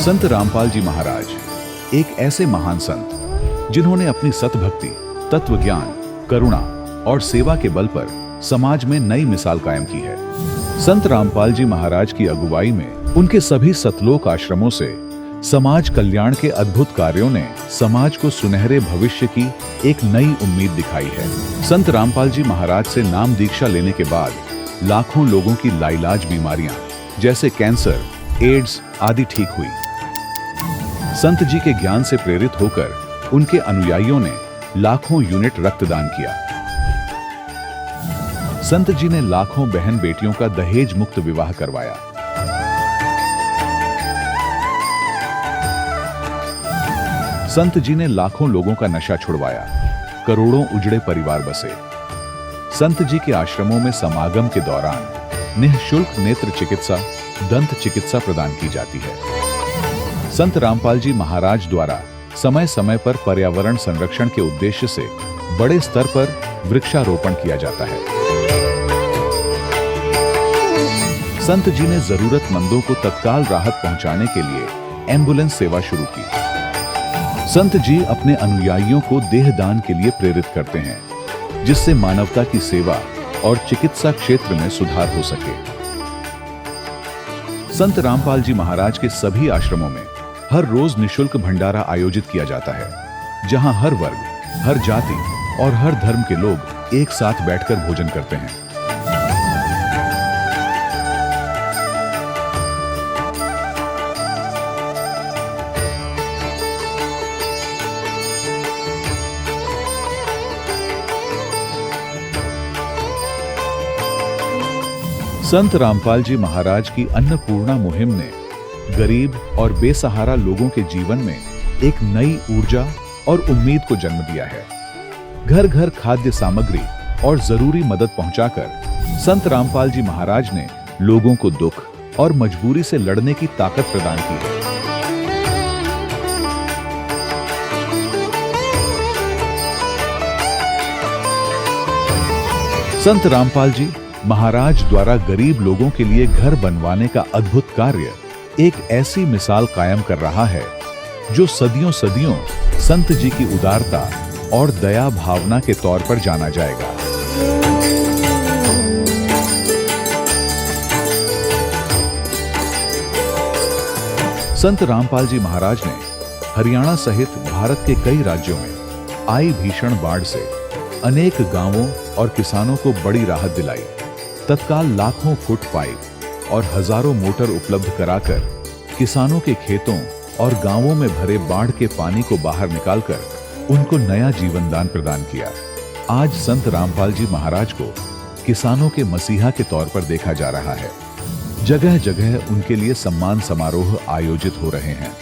संत रामपाल जी महाराज एक ऐसे महान संत जिन्होंने अपनी सतभक्ति, तत्व ज्ञान, करुणा और सेवा के बल पर समाज में नई मिसाल कायम की है। संत रामपाल जी महाराज की अगुवाई में उनके सभी सतलोक आश्रमों से समाज कल्याण के अद्भुत कार्यों ने समाज को सुनहरे भविष्य की एक नई उम्मीद दिखाई है। संत रामपाल जी महाराज से नाम दीक्षा लेने के बाद लाखों लोगों की लाइलाज बीमारियां जैसे कैंसर, एड्स आदि ठीक हुई। संत जी के ज्ञान से प्रेरित होकर उनके अनुयायियों ने लाखों यूनिट रक्तदान किया। संत जी ने लाखों बहन बेटियों का दहेज मुक्त विवाह करवाया। संत जी ने लाखों लोगों का नशा छुड़वाया, करोड़ों उजड़े परिवार बसे। संत जी के आश्रमों में समागम के दौरान निःशुल्क नेत्र चिकित्सा, दंत चिकित्सा प्रदान की जाती है। संत रामपाल जी महाराज द्वारा समय समय पर पर्यावरण संरक्षण के उद्देश्य से बड़े स्तर पर वृक्षारोपण किया जाता है। संत जी ने जरूरतमंदों को तत्काल राहत पहुंचाने के लिए एम्बुलेंस सेवा शुरू की। संत जी अपने अनुयायियों को देहदान के लिए प्रेरित करते हैं, जिससे मानवता की सेवा और चिकित्सा क्षेत्र में सुधार हो सके। संत रामपाल जी महाराज के सभी आश्रमों में हर रोज निःशुल्क भंडारा आयोजित किया जाता है, जहां हर वर्ग, हर जाति और हर धर्म के लोग एक साथ बैठकर भोजन करते हैं। संत रामपाल जी महाराज की अन्नपूर्णा मुहिम ने गरीब और बेसहारा लोगों के जीवन में एक नई ऊर्जा और उम्मीद को जन्म दिया है। घर घर खाद्य सामग्री और जरूरी मदद पहुंचाकर संत रामपाल जी महाराज ने लोगों को दुख और मजबूरी से लड़ने की ताकत प्रदान की है। संत रामपाल जी महाराज द्वारा गरीब लोगों के लिए घर बनवाने का अद्भुत कार्य एक ऐसी मिसाल कायम कर रहा है जो सदियों सदियों संत जी की उदारता और दया भावना के तौर पर जाना जाएगा। संत रामपाल जी महाराज ने हरियाणा सहित भारत के कई राज्यों में आई भीषण बाढ़ से अनेक गांवों और किसानों को बड़ी राहत दिलाई। तत्काल लाखों फुट पाइप और हजारों मोटर उपलब्ध कराकर किसानों के खेतों और गांवों में भरे बाढ़ के पानी को बाहर निकालकर उनको नया जीवन दान प्रदान किया। आज संत रामपाल जी महाराज को किसानों के मसीहा के तौर पर देखा जा रहा है। जगह जगह उनके लिए सम्मान समारोह आयोजित हो रहे हैं।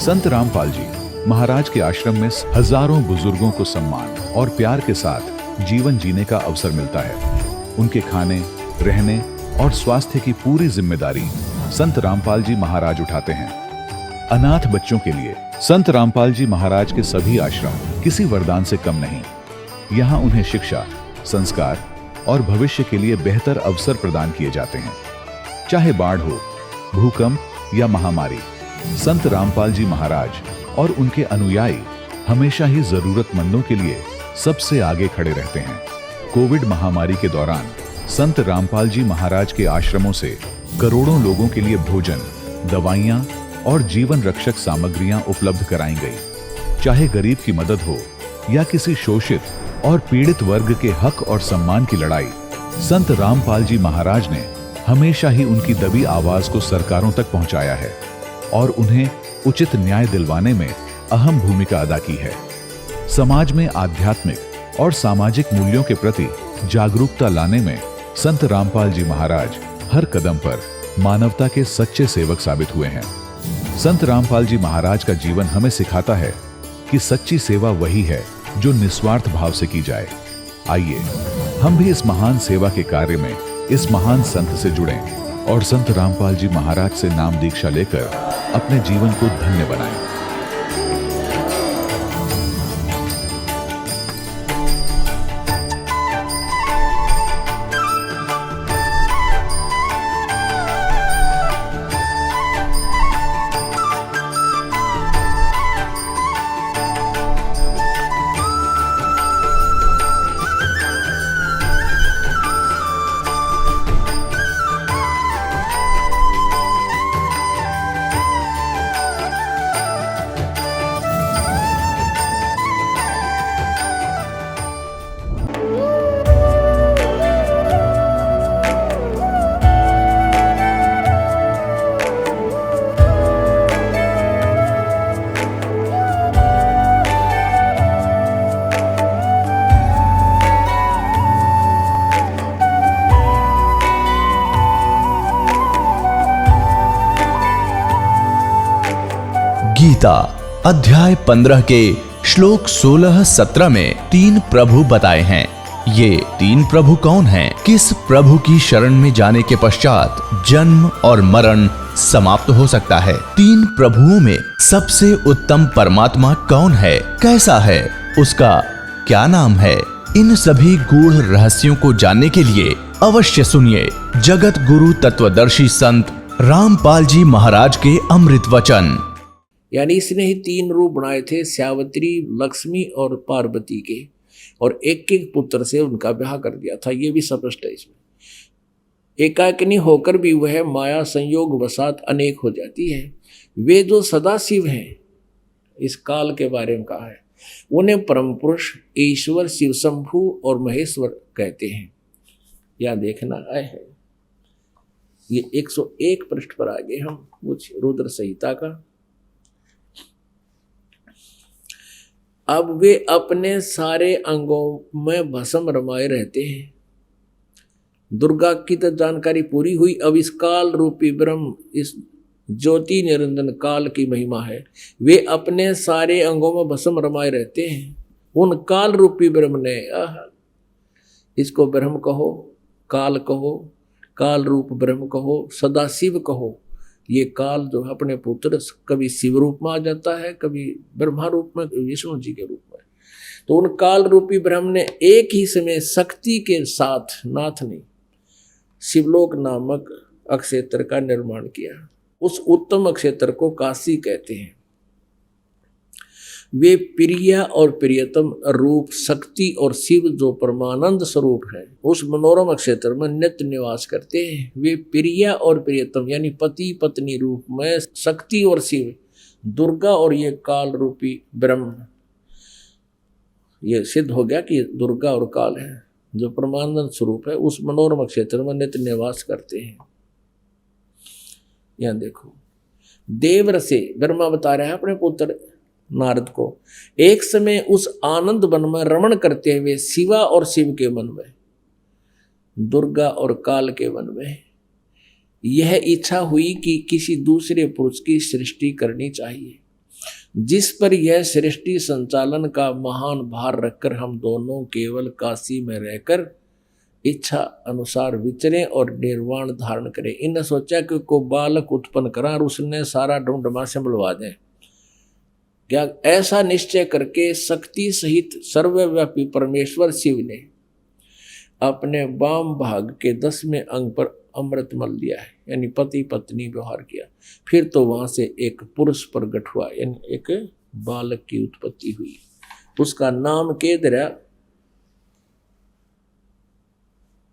संत रामपाल जी महाराज के आश्रम में हजारों बुजुर्गों को सम्मान और प्यार के साथ जीवन जीने का अवसर मिलता है। उनके खाने, रहने और स्वास्थ्य की पूरी जिम्मेदारी संत रामपाल जी महाराज उठाते हैं। अनाथ बच्चों के लिए संत रामपाल जी महाराज के सभी आश्रम किसी वरदान से कम नहीं। यहाँ उन्हें शिक्षा, संस्कार और भविष्य के लिए बेहतर अवसर प्रदान किए जाते हैं। चाहे बाढ़ हो, भूकंप या महामारी, संत रामपाल जी महाराज और उनके अनुयायी हमेशा ही जरूरतमंदों के लिए सबसे आगे खड़े रहते हैं। कोविड महामारी के दौरान संत रामपाल जी महाराज के आश्रमों से करोड़ों लोगों के लिए भोजन, दवाइयां और जीवन रक्षक सामग्रियां उपलब्ध कराई गई। चाहे गरीब की मदद हो या किसी शोषित और पीड़ित वर्ग के हक और सम्मान की लड़ाई, संत रामपाल जी महाराज ने हमेशा ही उनकी दबी आवाज को सरकारों तक पहुंचाया है और उन्हें उचित न्याय दिलवाने में अहम भूमिका अदा की है। समाज में आध्यात्मिक और सामाजिक मूल्यों के प्रति जागरूकता लाने में संत रामपाल जी महाराज हर कदम पर मानवता के सच्चे सेवक साबित हुए हैं। संत रामपाल जी महाराज का जीवन हमें सिखाता है कि सच्ची सेवा वही है जो निस्वार्थ भाव से की जाए। आइए हम भी इस महान सेवा के कार्य में इस महान संत से जुड़ें और संत रामपाल जी महाराज से नाम दीक्षा लेकर अपने जीवन को धन्य बनाएं। गीता अध्याय 15 के श्लोक 16-17 में 3 प्रभु बताए हैं। ये 3 प्रभु कौन हैं? किस प्रभु की शरण में जाने के पश्चात जन्म और मरण समाप्त हो सकता है? 3 प्रभुओं में सबसे उत्तम परमात्मा कौन है? कैसा है? उसका क्या नाम है? इन सभी गूढ़ रहस्यों को जानने के लिए अवश्य सुनिए जगत गुरु तत्वदर्शी संत रामपाल जी महाराज के अमृत वचन। यानी इसने ही 3 रूप बनाए थे, श्यावत्री, लक्ष्मी और पार्वती के, और एक एक पुत्र से उनका ब्याह कर दिया था। ये भी स्पष्ट है इसमें। एकाकिनी होकर भी वह माया संयोग वसात अनेक हो जाती है। वे जो सदा शिव हैं, इस काल के बारे में कहा है, उन्हें परम पुरुष, ईश्वर, शिव शंभु और महेश्वर कहते हैं। यह देखना है, ये 101 पृष्ठ पर आ गए हम कुछ रुद्र संहिता का। अब वे अपने सारे अंगों में भस्म रमाए रहते हैं। दुर्गा की तो जानकारी पूरी हुई। अब इस काल रूपी ब्रह्म, इस ज्योति निरंजन काल की महिमा है। वे अपने सारे अंगों में भस्म रमाए रहते हैं। उन काल रूपी ब्रह्म ने, इसको ब्रह्म कहो, काल कहो, काल रूप ब्रह्म कहो, सदाशिव कहो। ये काल जो अपने पुत्र कभी शिव रूप में आ जाता है, कभी ब्रह्मा रूप में, विष्णु जी के रूप में। तो उन काल रूपी ब्रह्म ने एक ही समय शक्ति के साथ, नाथ ने, शिवलोक नामक अक्षेत्र का निर्माण किया। उस उत्तम अक्षेत्र को काशी कहते हैं। वे प्रिय और प्रियतम रूप शक्ति और शिव जो परमानंद स्वरूप है, उस मनोरम क्षेत्र में नित्य निवास करते हैं। वे प्रिय और प्रियतम यानी पति पत्नी रूप में शक्ति और शिव, दुर्गा और ये काल रूपी ब्रह्म। ये सिद्ध हो गया कि दुर्गा और काल है जो परमानंद स्वरूप है, उस मनोरम क्षेत्र में नित्य निवास करते हैं। यहां देखो, देवर से ब्रह्मा बता रहा है अपने पुत्र नारद को, एक समय उस आनंद वन में रमण करते हुए शिवा और शिव के मन में, दुर्गा और काल के मन में यह इच्छा हुई कि किसी दूसरे पुरुष की सृष्टि करनी चाहिए, जिस पर यह सृष्टि संचालन का महान भार रखकर हम दोनों केवल काशी में रहकर इच्छा अनुसार विचरें और निर्वाण धारण करें। इन्हें सोचा कि को बालक उत्पन्न करा और उसने सारा ढूंढमा से बुलवा दें। क्या ऐसा निश्चय करके शक्ति सहित सर्वव्यापी परमेश्वर शिव ने अपने वाम भाग के 10वें अंग पर अमृत मल दिया है, यानी पति पत्नी व्यवहार किया। फिर तो वहां से एक पुरुष प्रगट हुआ, यानी एक बालक की उत्पत्ति हुई। उसका नाम के दरा,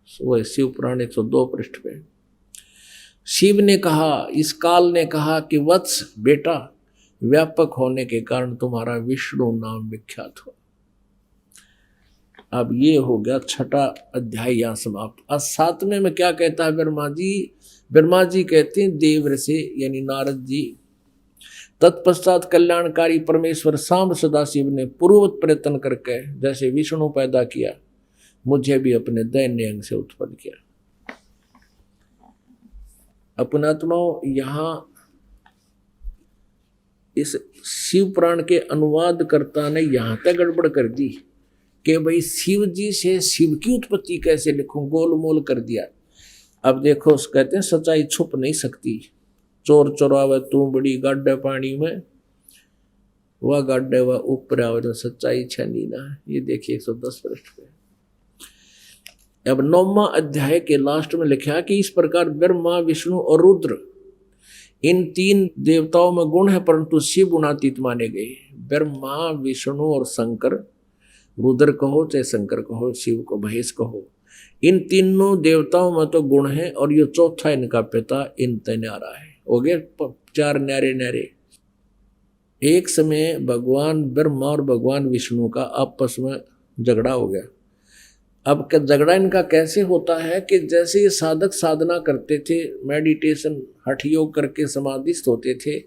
वह शिव पुराण 102 पृष्ठ पे। शिव ने कहा, इस काल ने कहा कि वत्स बेटा, व्यापक होने के कारण तुम्हारा विष्णु नाम विख्यात हो। अब ये हो गया 6ठा अध्याय यहां समाप्त। अब 7वें में क्या कहता है ब्रह्मा जी? ब्रह्मा जी कहते हैं देवर से, यानी नारद जी, तत्पश्चात कल्याणकारी परमेश्वर सांब सदाशिव ने पूर्ववत प्रयत्न करके जैसे विष्णु पैदा किया, मुझे भी अपने दैन्य अंग से उत्पन्न किया। अपनात्माओं, यहां इस शिव पुराण के अनुवादकर्ता ने यहां तक गड़बड़ कर दी कि भाई शिव जी से शिव की उत्पत्ति कैसे लिखूं, गोलमोल कर दिया। अब देखो, कहते हैं सच्चाई छुप नहीं सकती। चोर चोरावे तू बड़ी गाड्डे पानी में, वह गाड्डे वह ऊपर आवे जो सच्चाई छनी ना। ये देखिए 110 पृष्ठ पे। अब 9वां अध्याय के लास्ट में लिखा कि इस प्रकार ब्रह्मा, विष्णु और रुद्र, इन 3 देवताओं में गुण है परंतु शिव गुणातीत माने गए। ब्रह्मा, विष्णु और शंकर, रुद्र कहो चाहे शंकर कहो, शिव को महेश कहो, इन तीनों देवताओं में तो गुण है, और ये चौथा इनका पिता इन न्यारा है। हो गए 4 न्यारे न्यारे। एक समय भगवान ब्रह्मा और भगवान विष्णु का आपस में झगड़ा हो गया। अब झगड़ा इनका कैसे होता है कि जैसे ये साधक साधना करते थे, मेडिटेशन हठ योग करके समाधिस्थ होते थे,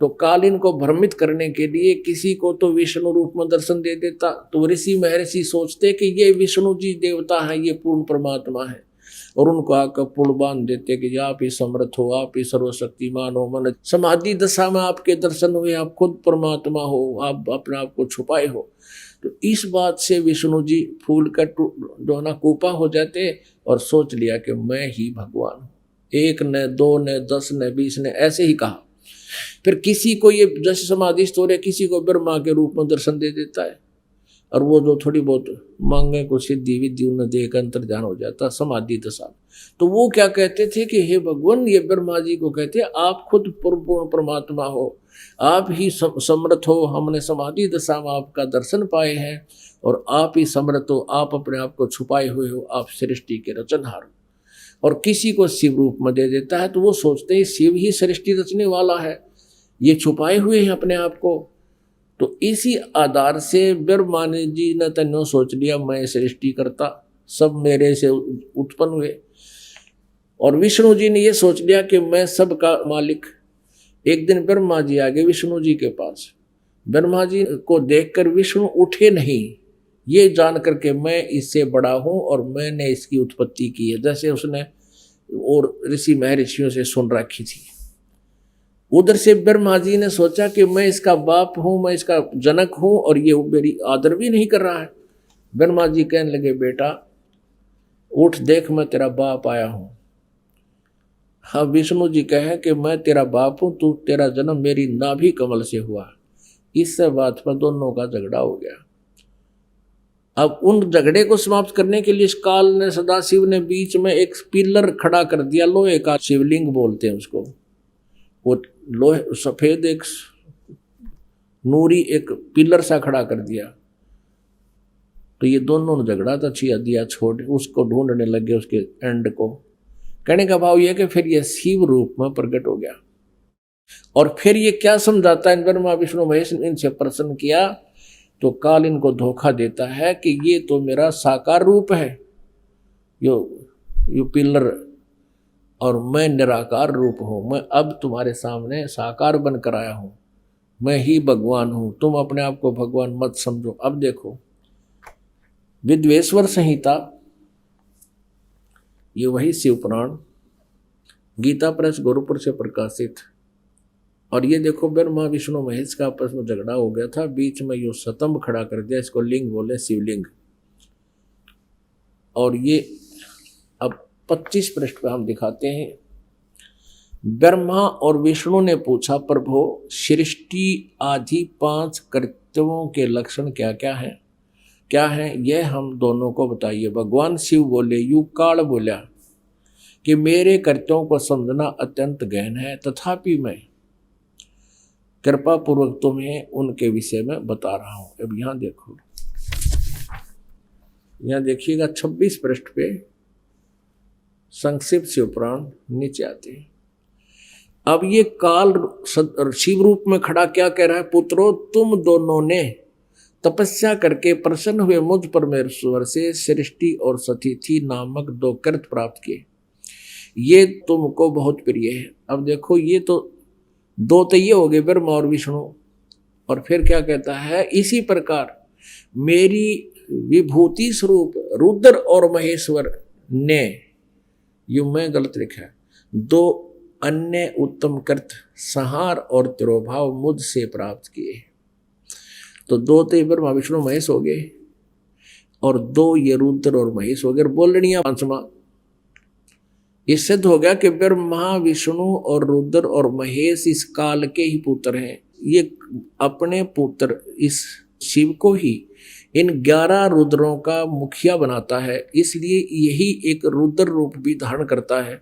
तो काल इनको भ्रमित करने के लिए किसी को तो विष्णु रूप में दर्शन दे देता, तो ऋषि महर्षि सोचते कि ये विष्णु जी देवता है, ये पूर्ण परमात्मा है। और उनको आकर पुल बांध देते कि आप ही समर्थ हो, आप ही सर्वशक्तिमान हो। मन समाधि दशा में आपके दर्शन हुए, आप खुद परमात्मा हो, आप अपने आप को छुपाए हो। तो इस बात से विष्णु जी फूल का जो ना कोपा हो जाते और सोच लिया कि मैं ही भगवान हूँ। 1 ने 2 ने 10 ने 20 ने ऐसे ही कहा। फिर किसी को ये जैसे समाधि स्टोर है, किसी को ब्रह्मा के रूप में दर्शन दे देता है, और वो जो थोड़ी बहुत मांगे को सिद्धि विद्धि उन्हें देकर अंतर्ध्यान हो जाता समाधि दशा। तो वो क्या कहते थे कि हे भगवान, ये ब्रह्मा जी को कहते आप खुद पूर्ण परमात्मा हो, आप ही समर्थ हो, हमने समाधि दशा में आपका दर्शन पाए हैं, और आप ही समर्थ हो, आप अपने आप को छुपाए हुए हो, आप सृष्टि के रचनहार हो। और किसी को शिव रूप में दे देता है तो वो सोचते हैं शिव ही सृष्टि रचने वाला है, ये छुपाए हुए हैं अपने आप को। तो इसी आधार से ब्रह्मा जी ने तन्नो सोच लिया मैं सृष्टि करता, सब मेरे से उत्पन्न हुए। और विष्णु जी ने ये सोच लिया कि मैं सबका मालिक। एक दिन ब्रह्मा जी आ गए विष्णु जी के पास। ब्रह्मा जी को देखकर विष्णु उठे नहीं, ये जान करके मैं इससे बड़ा हूं और मैंने इसकी उत्पत्ति की है, जैसे उसने और ऋषि महर्षियों से सुन रखी थी। उधर से ब्रह्मा जी ने सोचा कि मैं इसका बाप हूं, मैं इसका जनक हूं, और ये मेरी आदर भी नहीं कर रहा है। ब्रह्मा जी कहने लगे बेटा उठ देख, मैं तेरा बाप आया हूं। हाँ, विष्णु जी कहे कि मैं तेरा बाप हूं, तू तेरा जन्म मेरी नाभि कमल से हुआ। इससे बात पर दोनों का झगड़ा हो गया। अब उन झगड़े को समाप्त करने के लिए इस काल ने, सदाशिव ने बीच में एक पिलर खड़ा कर दिया, लोहे का, शिवलिंग बोलते हैं उसको। वो लोहे सफेद एक नूरी एक पिलर सा खड़ा कर दिया। तो ये दोनों ने झगड़ा था छिया दिया छोड़, उसको ढूंढने लगे उसके एंड को। कहने का भाव यह कि फिर ये शिव रूप में प्रकट हो गया। और फिर ये क्या समझाता है, ब्रह्मा विष्णु महेश इनसे प्रसन्न किया तो काल इनको धोखा देता है कि ये तो मेरा साकार रूप है, यो पिलर, और मैं निराकार रूप हूँ। मैं अब तुम्हारे सामने साकार बनकर आया हूँ, मैं ही भगवान हूँ, तुम अपने आप को भगवान मत समझो। अब देखो विद्वेश्वर संहिता, ये वही शिव पुराण गीता प्रेस गोरखपुर से प्रकाशित। और ये देखो ब्रह्मा विष्णु महेश का आपस में झगड़ा हो गया था, बीच में यो स्तंभ खड़ा कर दिया, इसको लिंग बोले, शिवलिंग। और ये अब 25 पृष्ठ पे हम दिखाते हैं। ब्रह्मा और विष्णु ने पूछा प्रभु सृष्टि आदि 5 कर्तव्यों के लक्षण क्या क्या हैं यह हम दोनों को बताइए। भगवान शिव बोले, युकाल बोला कि मेरे कर्तव्यों को समझना अत्यंत गहन है, तथापि मैं कृपा पूर्वक तुम्हें उनके विषय में बता रहा हूं। अब यहां देखो, यहां देखिएगा 26 पृष्ठ पे संक्षिप्त शिव पुराण नीचे आते हैं। अब ये काल शिव रूप में खड़ा क्या कह रहा है, पुत्रों तुम दोनों ने तपस्या करके प्रसन्न हुए मुझ परमेश्वर से सृष्टि और सतिथि नामक 2 कृत प्राप्त किए, ये तुमको बहुत प्रिय है। अब देखो ये तो 2 तो ये हो गए ब्रह्मा और विष्णु। और फिर क्या कहता है, इसी प्रकार मेरी विभूति स्वरूप रुद्र और महेश्वर ने, यू मैं गलत लिखा है, 2 अन्य उत्तम कृत संहार और तिरोभाव मुझसे प्राप्त किए। तो 2 तो ब्रह्मा विष्णु महेश हो गए, और 2 ये रुद्र और महेश हो गए। बोलनिया 5वां इससे हो गया कि ब्रह्मा विष्णु और रुद्र और महेश इस काल के ही पुत्र हैं। ये अपने पुत्र इस शिव को ही इन 11 रुद्रों का मुखिया बनाता है, इसलिए यही एक रुद्र रूप भी धारण करता है।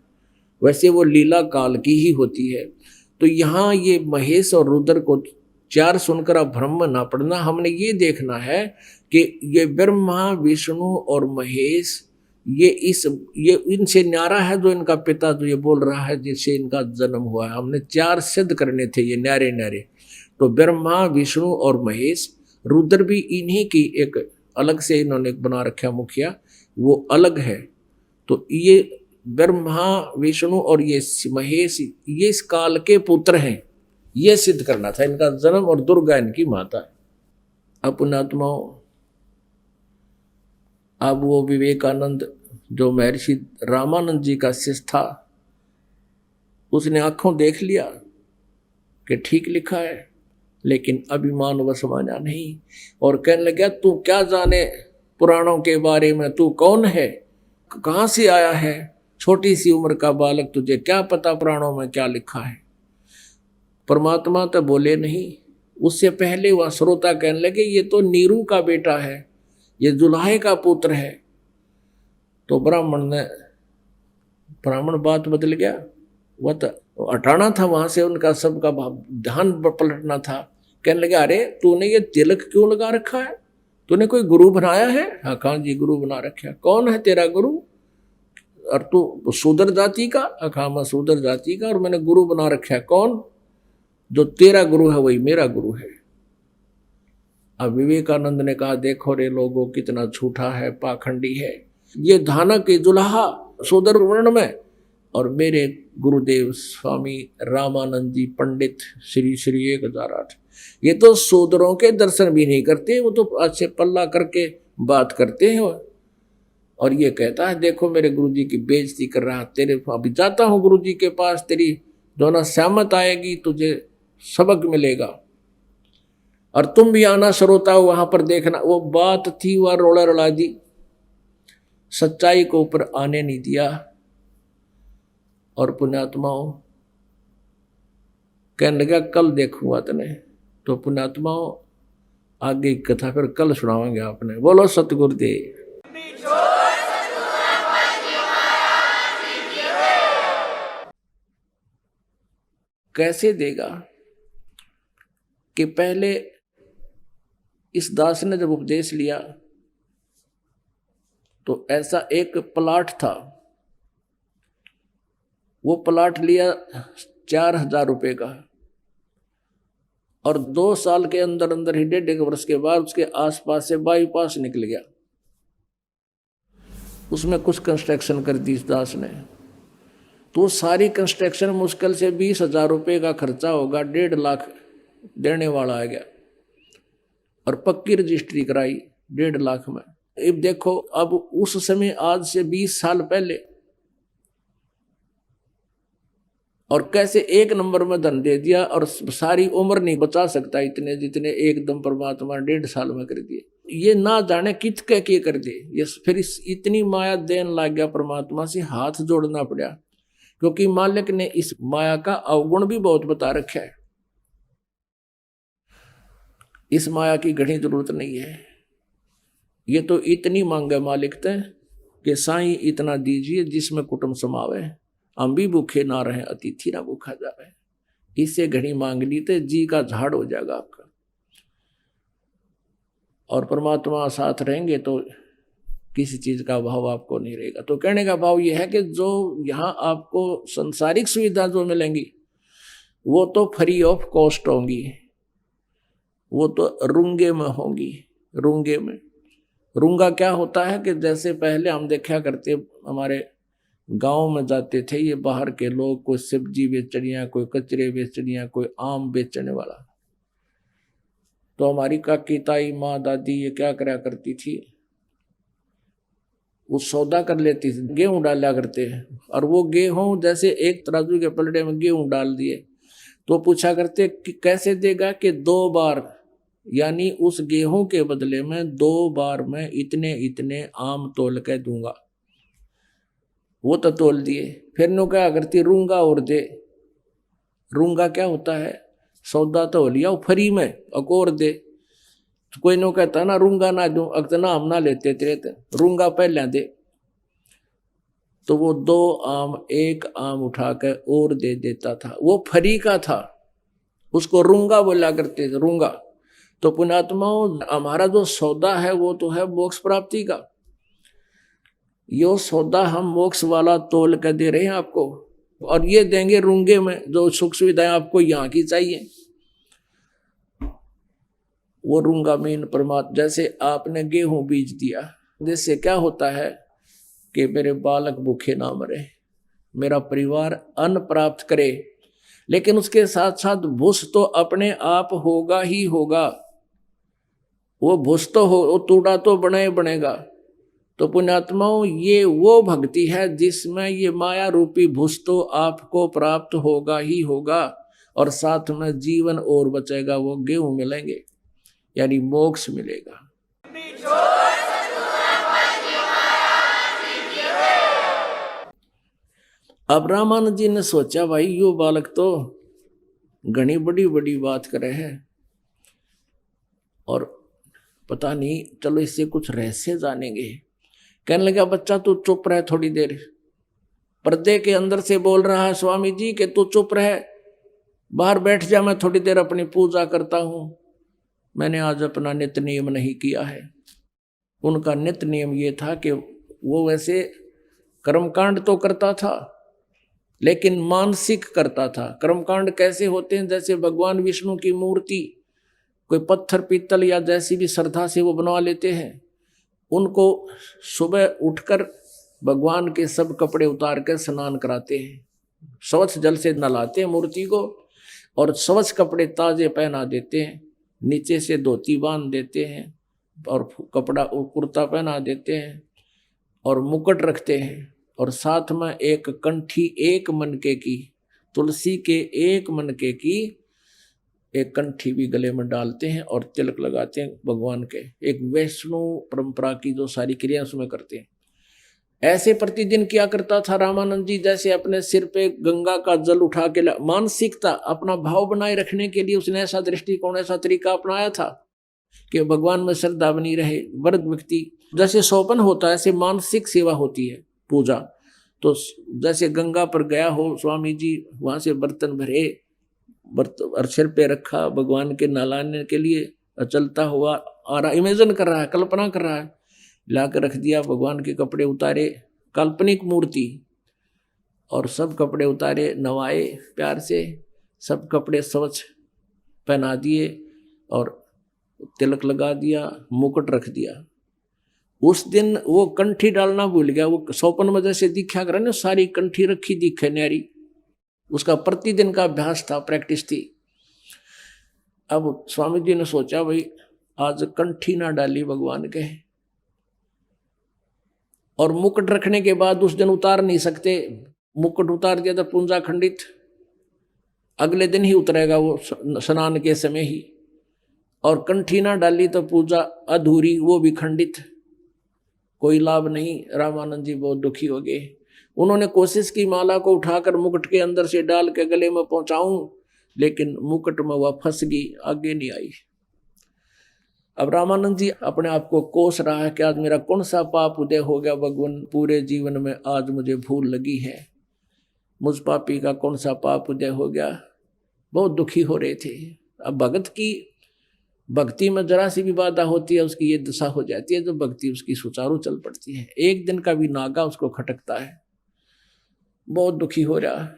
वैसे वो लीला काल की ही होती है। तो यहाँ ये महेश और रुद्र को 4 सुनकर अब भ्रम ना पड़ना, हमने ये देखना है कि ये ब्रह्मा विष्णु और महेश ये इनसे न्यारा है जो इनका पिता जो ये बोल रहा है जिससे इनका जन्म हुआ है। हमने 4 सिद्ध करने थे ये न्यारे न्यारे। तो ब्रह्मा विष्णु और महेश, रुद्र भी इन्हीं की एक अलग से इन्होंने बना रखा मुखिया, वो अलग है। तो ये ब्रह्मा विष्णु और ये महेश ये इस काल के पुत्र हैं, ये सिद्ध करना था इनका जन्म, और दुर्गा इनकी माता है। अब पुण्यात्माओं, अब वो विवेकानंद जो महर्षि रामानंद जी का शिष्य था, उसने आंखों देख लिया कि ठीक लिखा है, लेकिन अभिमान वश माना नहीं और कहने लगा तू क्या जाने पुराणों के बारे में, तू कौन है, कहाँ से आया है, छोटी सी उम्र का बालक, तुझे क्या पता पुराणों में क्या लिखा है। परमात्मा तो बोले नहीं। उससे पहले वह श्रोता कहने लगे ये तो नीरू का बेटा है, ये जुलाहे का पुत्र है। तो ब्राह्मण बात बदल गया, वह तो हटाना था वहां से, उनका सबका ध्यान पलटना था। कहने लगे अरे तूने ये तिलक क्यों लगा रखा है, तूने कोई गुरु बनाया है? हाँ कहा जी गुरु बना रखा है। कौन है तेरा गुरु? और तू शूद्र जाति का? हाँ मैं शूद्र जाति का और मैंने गुरु बना रखा है। कौन? जो तेरा गुरु है वही मेरा गुरु है। अब विवेकानंद ने कहा देखो रे लोगों कितना झूठा है, पाखंडी है, ये धानक जुलाहा शूद्र वर्ण में, और मेरे गुरुदेव स्वामी रामानंद जी पंडित श्री श्री 1008 ये तो शूद्रों के दर्शन भी नहीं करते, वो तो अच्छे पल्ला करके बात करते हैं। और ये कहता है देखो मेरे गुरुजी की बेइज्जती कर रहा, तेरे अभी जाता हूँ गुरुजी के पास, तेरी दोनों सहमत आएगी, तुझे सबक मिलेगा और तुम भी आना श्रोता हो वहां पर देखना। वो बात थी वह रोड़ा रोड़ा दी, सच्चाई को ऊपर आने नहीं दिया। और पुण्यात्माओं कहने लगा कल देखूंगा तने। तो पुण्यात्माओं आगे की कथा फिर कल सुनावांगे आपने। बोलो सतगुरुदेव। कैसे देगा कि पहले इस दास ने जब उपदेश लिया तो ऐसा एक प्लाट था, वो प्लाट लिया 4000 रुपए का और 2 साल के अंदर अंदर ही 1.5 वर्ष के बाद उसके आसपास से बाईपास निकल गया। उसमें कुछ कंस्ट्रक्शन कर दी इस दास ने। तो सारी कंस्ट्रक्शन मुश्किल से 20,000 रुपये का खर्चा होगा, 1.5 लाख देने वाला आ गया और पक्की रजिस्ट्री कराई 1.5 लाख में। अब देखो अब उस समय आज से 20 साल पहले, और कैसे एक नंबर में धन दे दिया और सारी उम्र नहीं बचा सकता इतने जितने एकदम परमात्मा 1.5 साल में कर दिए। ये ना जाने कित कह के कर दे, ये फिर इतनी माया देन लग गया, परमात्मा से हाथ जोड़ना पड़ा, क्योंकि मालिक ने इस माया का अवगुण भी बहुत बता रखा है। इस माया की घनी जरूरत नहीं है, ये तो इतनी मांग है मालिक ते कि साईं इतना दीजिए जिसमें कुटुंब समावे, हम भी भूखे ना रहे अतिथि ना भूखा जावे। इससे घनी मांग ली तो जी का झाड़ हो जाएगा आपका। और परमात्मा साथ रहेंगे तो किसी चीज का भाव आपको नहीं रहेगा। तो कहने का भाव यह है कि जो यहाँ आपको संसारिक सुविधा जो मिलेंगी वो तो फ्री ऑफ कॉस्ट होंगी, वो तो रुंगे में होंगी। रुंगे में, रुंगा क्या होता है कि जैसे पहले हम देखा करते, हमारे गांव में जाते थे ये बाहर के लोग, कोई सब्जी बेचनिया, कोई कचरे बेचनिया, कोई आम बेचने वाला। तो हमारी काकी ताई माँ दादी ये क्या करा करती थी, वो सौदा कर लेती थी, गेहूं डाला करते हैं, और वो गेहूं जैसे एक तराजू के पलड़े में गेहूं डाल दिए तो पूछा करते कि कैसे देगा, कि 2 बार, यानी उस गेहूं के बदले में 2 बार में इतने इतने आम तोल के दूंगा। वो तो तोल दिए। फिर नो क्या करती, रूंगा और दे। रूंगा क्या होता है, सौदा तो हो लिया फ्री में, अकोर दे। तो कोई नो कहता ना रूंगा ना दूं, अगतना हम ना लेते तेरे, रूंगा पहले दे। तो वो 2 आम 1 आम उठा कर और दे देता था, वो फ्री का था, उसको रूंगा बोला करते थे, रूंगा। तो पुण्यात्माओं हमारा जो सौदा है वो तो है मोक्ष प्राप्ति का। यो सौदा हम मोक्ष वाला तोल कर दे रहे हैं आपको, और ये देंगे रूंगे में, जो सुख सुविधाएं आपको यहाँ की चाहिए। वो रूंगा मीन परमात्मा, जैसे आपने गेहूं बीज दिया, जिससे क्या होता है कि मेरे बालक भूखे ना मरे, मेरा परिवार अन्न प्राप्त करे, लेकिन उसके साथ साथ भूस तो अपने आप होगा ही होगा। वो भूस तो हो, वो तूड़ा तो बनेगा, तो पुण्यात्माओं, ये वो भक्ति है जिसमें ये माया रूपी भूस तो आपको प्राप्त होगा ही होगा, और साथ में जीवन और बचेगा, वो गेहूं मिलेंगे, यानी मोक्ष मिलेगा। अब रामानंद जी ने सोचा, भाई यो बालक तो घनी बड़ी बड़ी बात करे हैं, और पता नहीं, चलो इससे कुछ रहस्य जानेंगे। कहने लगा, बच्चा तू चुप रह थोड़ी देर। पर्दे के अंदर से बोल रहा है स्वामी जी कि तू चुप रह, बाहर बैठ जा, मैं थोड़ी देर अपनी पूजा करता हूं। मैंने आज अपना नित्य नियम नहीं किया है। उनका नित्य नियम ये था कि वो वैसे कर्मकांड तो करता था, लेकिन मानसिक करता था। कर्मकांड कैसे होते हैं? जैसे भगवान विष्णु की मूर्ति कोई पत्थर पीतल या जैसी भी श्रद्धा से वो बनवा लेते हैं, उनको सुबह उठकर भगवान के सब कपड़े उतार कर स्नान कराते हैं, स्वच्छ जल से नहलाते हैं मूर्ति को, और स्वच्छ कपड़े ताजे पहना देते हैं, नीचे से धोती बांध देते हैं और कपड़ा कुर्ता पहना देते हैं और मुकुट रखते हैं, और साथ में एक कंठी एक मनके की, तुलसी के एक मनके की एक कंठी भी गले में डालते हैं और तिलक लगाते हैं भगवान के। एक वैष्णो परंपरा की जो सारी क्रिया उसमें करते हैं। ऐसे प्रतिदिन क्या करता था रामानंद जी, जैसे अपने सिर पे गंगा का जल उठा के मानसिकता, अपना भाव बनाए रखने के लिए उसने ऐसा दृष्टिकोण, ऐसा तरीका अपनाया था कि भगवान में श्रद्धा बनी रहे। वृद्ध व्यक्ति जैसे सोपन होता है, ऐसे मानसिक सेवा होती है पूजा। तो जैसे गंगा पर गया हो स्वामी जी, वहां से बर्तन भरे, और सिर पे रखा भगवान के नहलाने के लिए, चलता हुआ आ रहा, इमेजिन कर रहा है, कल्पना कर रहा है, लाकर रख दिया, भगवान के कपड़े उतारे, काल्पनिक मूर्ति, और सब कपड़े उतारे, नवाए प्यार से, सब कपड़े स्वच्छ पहना दिए और तिलक लगा दिया, मुकुट रख दिया। उस दिन वो कंठी डालना भूल गया। वो सौपन में जैसे दीक्षा करे ना, सारी कंठी रखी दिखे न्यारी, उसका प्रतिदिन का अभ्यास था, प्रैक्टिस थी। अब स्वामी जी ने सोचा, भाई आज कंठी ना डाली भगवान के, और मुकुट रखने के बाद उस दिन उतार नहीं सकते, मुकुट उतार दिया तो पूंजा खंडित, अगले दिन ही उतरेगा वो स्नान के समय ही, और कंठी ना डाली तो पूजा अधूरी, वो भी खंडित, कोई लाभ नहीं। रामानंद जी बहुत दुखी हो गए। उन्होंने कोशिश की माला को उठाकर मुकुट के अंदर से डाल के गले में पहुंचाऊं, लेकिन मुकुट में वह फंस गई, आगे नहीं आई। अब रामानंद जी अपने आप को कोस रहा है कि आज मेरा कौन सा पाप उदय हो गया भगवान, पूरे जीवन में आज मुझे भूल लगी है, मुझ पापी का कौन सा पाप उदय हो गया। बहुत दुखी हो रहे थे। अब भगत की भक्ति में जरा सी भी बाधा होती है, उसकी ये दशा हो जाती है, जो भक्ति उसकी सुचारू चल पड़ती है, एक दिन का भी नागा उसको खटकता है। बहुत दुखी हो रहा।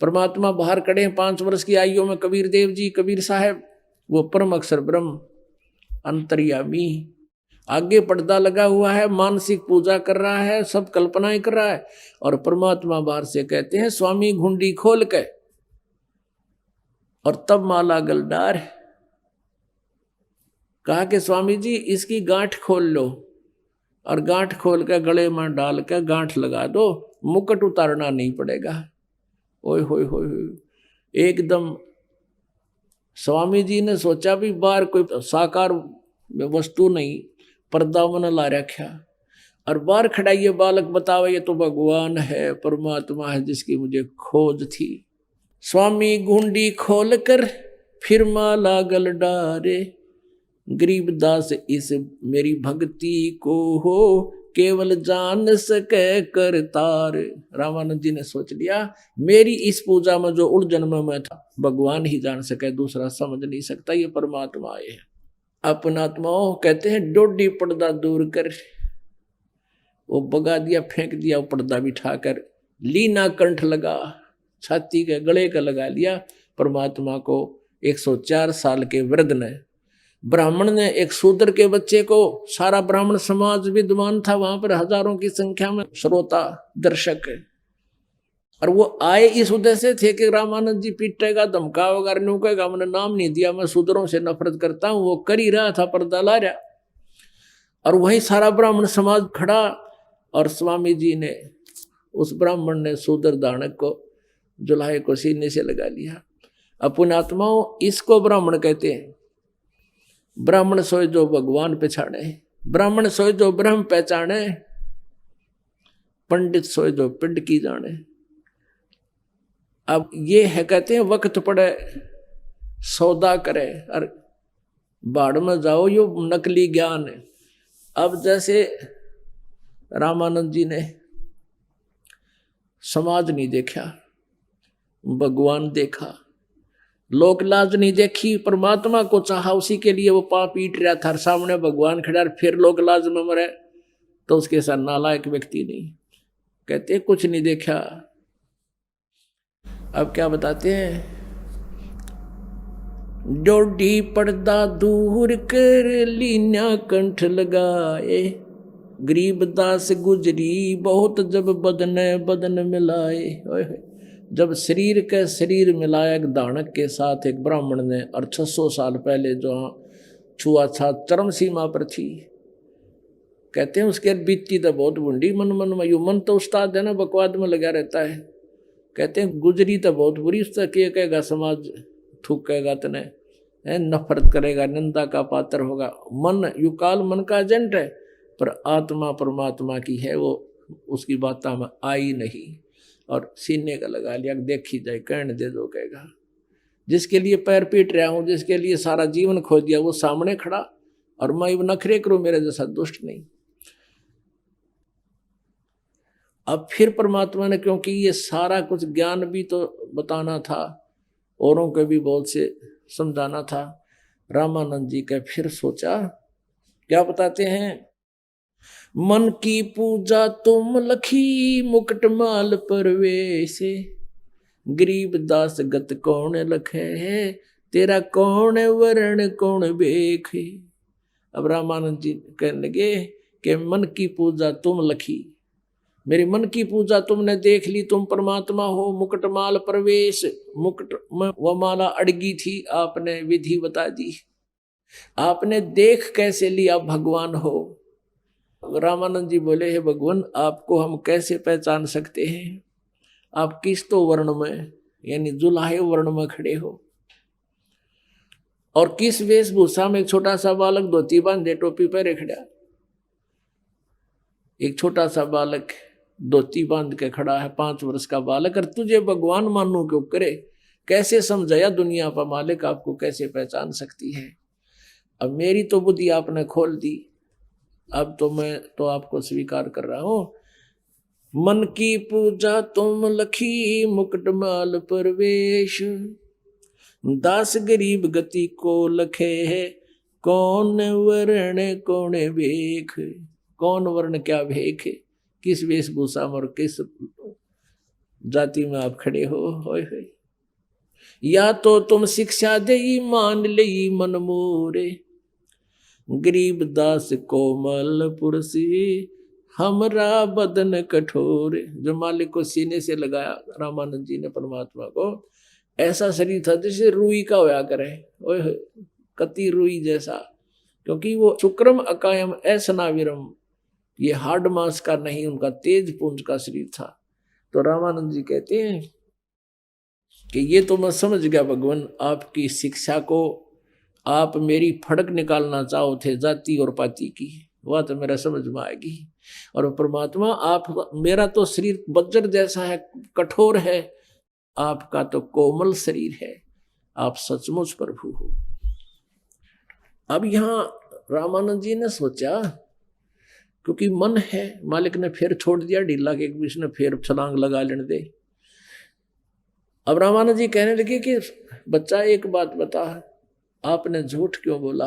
परमात्मा बाहर खड़े हैं 5 वर्ष की आयु में, कबीर देव जी, कबीर साहब, वो परम अक्षर ब्रह्म अंतर्यामी, आगे पर्दा लगा हुआ है, मानसिक पूजा कर रहा है, सब कल्पनाएं कर रहा है, और परमात्मा बाहर से कहते हैं स्वामी घुंडी खोल के, और तब माला गलडार कहा कि स्वामी जी इसकी गांठ खोल लो, और गांठ खोल के गले में डाल के गांठ लगा दो, मुकुट उतारना नहीं पड़ेगा। ओए होए होए, एकदम स्वामी जी ने सोचा भी बाहर कोई साकार वस्तु नहीं, पर्दा मन ला रखा, और बाहर खड़ा ये बालक बतावे ये तो भगवान है, परमात्मा है जिसकी मुझे खोज थी। स्वामी घुंडी खोल कर फिर माला गल डारे, गरीबदास इस मेरी भक्ति को हो केवल जान सके करतार। रामानंद जी ने सोच लिया मेरी इस पूजा में जो उलझन में मैं था, भगवान ही जान सके, दूसरा समझ नहीं सकता, ये परमात्मा आए हैं। अपनात्माओं कहते हैं डोडी पर्दा दूर कर, वो बगा दिया, फेंक दिया, वो पर्दा बिठाकर लीना कंठ लगा, छाती के गले का लगा लिया परमात्मा को। 104 साल के वृद्ध ने, ब्राह्मण ने एक शूद्र के बच्चे को, सारा ब्राह्मण समाज विद्वान था वहां पर, हजारों की संख्या में श्रोता दर्शक, और वो आए इस उद्देश्य से थे कि रामानंद जी पीटेगा, धमकावेगा, नुकेगा, मैंने नाम नहीं दिया, मैं शूद्रों से नफरत करता हूं। वो कर ही रहा था, पर्दा ला रहा। और वही सारा ब्राह्मण समाज खड़ा, और स्वामी जी ने उस ब्राह्मण ने शूद्र दानक को जुलाहे को सीने से लगा लिया। अपन आत्माओं, इसको ब्राह्मण कहते हैं। ब्राह्मण सोए जो भगवान पहचाने, ब्राह्मण सोए जो ब्रह्म पहचाने, पंडित सोए जो पिंड की जाने। अब ये है, कहते हैं वक्त पड़े सौदा करे और बाढ़ में जाओ, यो नकली ज्ञान है। अब जैसे रामानंद जी ने समाज नहीं देखा, भगवान देखा, लोक लाज नहीं देखी, परमात्मा को चाहा, उसी के लिए वो पाप पीट रहा था, सामने भगवान खड़ा, फिर लोक लाज में मरे, तो उसके साथ नालायक व्यक्ति नहीं। कहते कुछ नहीं देखा। अब क्या बताते हैं, डोडी पर्दा दूर कर लीना कंठ लगाए, गरीब दास गुजरी बहुत जब बदन बदन मिलाए। जब शरीर के शरीर मिलाया एक दानक के साथ एक ब्राह्मण ने, और 600 साल पहले जो छुआछात चरम सीमा पर थी, कहते हैं उसके बीतती तो बहुत बूंदी मन मन में, यू मन तो उस्ताद है ना, बकवाद में लगा रहता है। कहते हैं गुजरी तो बहुत बुरी, उससे क्या कहेगा समाज, थूकेगा तने, नफरत करेगा, निंदा का पात्र होगा। मन युकाल मन का एजेंट है, पर आत्मा परमात्मा की है, वो उसकी बात में आई नहीं, और सीने का लगा लिया, देखी जाए कहने दे दो कहेगा। जिसके लिए पैर पीट रहा हूँ, जिसके लिए सारा जीवन खो दिया, वो सामने खड़ा, और मैं नखरे करूँ मेरे जैसा दुष्ट नहीं। अब फिर परमात्मा ने, क्योंकि ये सारा कुछ ज्ञान भी तो बताना था, औरों को भी बहुत से समझाना था, रामानंद जी का फिर सोचा, क्या बताते हैं, मन की पूजा तुम लखी मुकुटमाल परवेशे, गरीब दास गत कौन लखे है, तेरा कौन वर्ण कौन बेखे। अब रामानंद जी कहने लगे कि मन की पूजा तुम लखी, मेरे मन की पूजा तुमने देख ली, तुम परमात्मा हो, मुकुटमाल प्रवेश, मुकुट में वह माला अड़गी थी, आपने विधि बता दी, आपने देख कैसे लिया भगवान हो। रामानंद जी बोले, हे भगवान, आपको हम कैसे पहचान सकते हैं, आप किस तो वर्ण में, यानी जुलाहे वर्ण में खड़े हो, और किस वेशभूषा में। एक छोटा सा बालक धोती बांधे टोपी पहने खड़ा, एक छोटा सा बालक धोती बांध के खड़ा है, 5 वर्ष का बालक, और तुझे भगवान मानू क्यों करे, कैसे समझाया दुनिया पर मालिक आपको कैसे पहचान सकती है। अब मेरी तो बुद्धि आपने खोल दी, अब तो मैं तो आपको स्वीकार कर रहा हूं। मन की पूजा तुम लखी मुकुटमाल परवेश, दास गरीब गति को लखे है, कौन वर्ण कौन भेख। कौन वर्ण क्या भेख, किस वेशभूषा में और किस जाति में आप खड़े हो। होय होय। या तो तुम शिक्षा दे मान ले मन मोरे, गरीब दास कोमल पुरसी, हमरा बदन कठोर। जो मालिक को सीने से लगाया रामानंद जी ने परमात्मा को, ऐसा शरीर था जैसे रुई का होया करे, ओए कति रुई जैसा, क्योंकि वो शुक्रम अकायम ऐसनाविरम, ये हार्ड मांस का नहीं, उनका तेज पुंज का शरीर था। तो रामानंद जी कहते हैं कि ये तो मैं समझ गया भगवान, आपकी शिक्षा को आप मेरी फड़क निकालना चाहो थे जाति और पाति की, वह तो मेरा समझ में आएगी। और परमात्मा, आप, मेरा तो शरीर वज्र जैसा है, कठोर है, आपका तो कोमल शरीर है, आप सचमुच प्रभु हो। अब यहां रामानंद जी ने सोचा, क्योंकि मन है, मालिक ने फिर छोड़ दिया ढीला के बीच ने, फिर छलांग लगा लेने दे। अब रामानंद जी कहने लगे कि बच्चा एक बात बता, आपने झूठ क्यों बोला।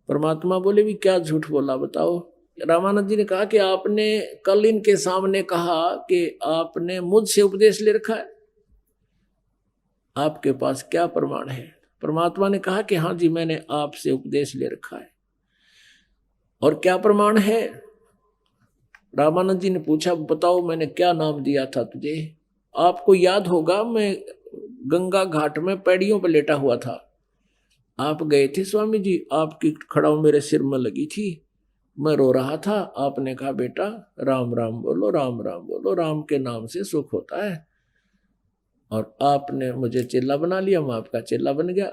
परमात्मा बोले, भी क्या झूठ बोला बताओ। रामानंद जी ने कहा कि आपने कल इनके सामने कहा कि आपने मुझसे उपदेश ले रखा है, आपके पास क्या प्रमाण है। परमात्मा ने कहा कि हाँ जी, मैंने आपसे उपदेश ले रखा है। और क्या प्रमाण है। रामानंद जी ने पूछा, बताओ मैंने क्या नाम दिया था तुझे। आपको याद होगा, मैं गंगा घाट में पैड़ियों पर लेटा हुआ था, आप गए थे स्वामी जी, आपकी खड़ाऊ मेरे सिर में लगी थी, मैं रो रहा था, आपने कहा बेटा राम राम बोलो, राम राम बोलो, राम के नाम से सुख होता है, और आपने मुझे चेला बना लिया, मैं आपका चेला बन गया।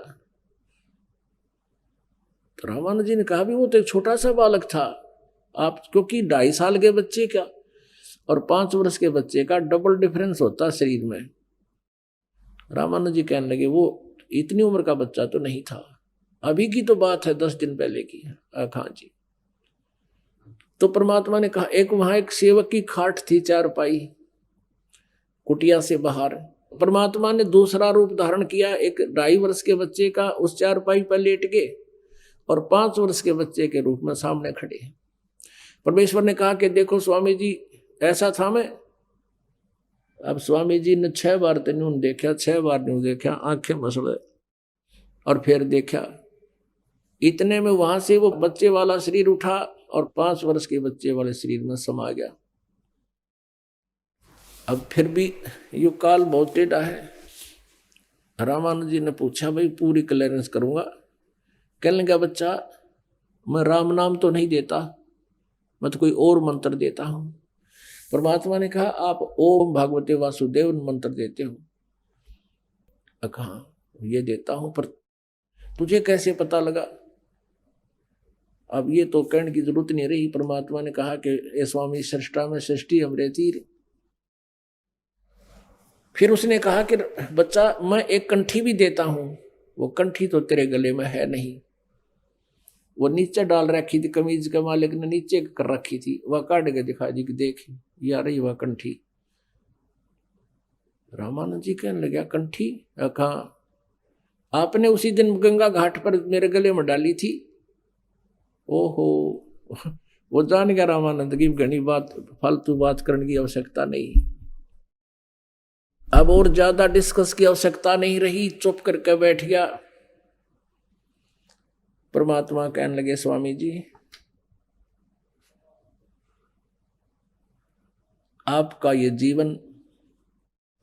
तो रामानंद जी ने कहा भी वो तो एक छोटा सा बालक था, आप क्योंकि 2.5 साल के बच्चे का और 5 वर्ष के बच्चे का डबल डिफरेंस होता है शरीर में। रामानंद जी कहने लगे वो इतनी उम्र का बच्चा तो नहीं था, अभी की तो बात है 10 दिन पहले की। हाँ जी। तो परमात्मा ने कहा, एक वहां एक सेवक की खाट थी, चारपाई, कुटिया से बाहर। परमात्मा ने दूसरा रूप धारण किया, एक 2.5 वर्ष के बच्चे का उस चारपाई पर लेट के, और 5 वर्ष के बच्चे के रूप में सामने खड़े। परमेश्वर ने कहा कि देखो स्वामी जी, ऐसा था मैं। अब स्वामी जी ने 6 बार तेन देखा, 6 बार न्यू देखा, आंखें मसले, और फिर देखा। इतने में वहां से वो बच्चे वाला शरीर उठा और 5 वर्ष के बच्चे वाले शरीर में समा गया। अब फिर भी यो काल बहुत टेढ़ा है। रामानंद जी ने पूछा, भाई पूरी क्लियरेंस करूंगा। कहने लगा, बच्चा मैं राम नाम तो नहीं देता, मैं तो कोई और मंत्र देता हूं। परमात्मा ने कहा, आप ओम भगवते वासुदेव मंत्र देते हो। कहा ये देता हूं, पर तुझे कैसे पता लगा? अब ये तो कहने की जरूरत नहीं रही। परमात्मा ने कहा कि ए स्वामी, सृष्टा में सृष्टि हमरे तीर। फिर उसने कहा कि बच्चा मैं एक कंठी भी देता हूं, वो कंठी तो तेरे गले में है नहीं, वो नीचे डाल रखी थी, कमीज के मालिक ने नीचे कर रखी थी, वह काट के दिखा जी कि देख ये रही वह कंठी। रामानंद जी कहने लगा, कंठी? कहा आपने उसी दिन गंगा घाट पर मेरे गले में डाली थी। ओहो, वो जान गया रामानंद की घनी बात, फालतू बात करने की आवश्यकता नहीं, अब और ज्यादा डिस्कस की आवश्यकता नहीं रही, चुप करके बैठ गया। परमात्मा कहने लगे, स्वामी जी आपका ये जीवन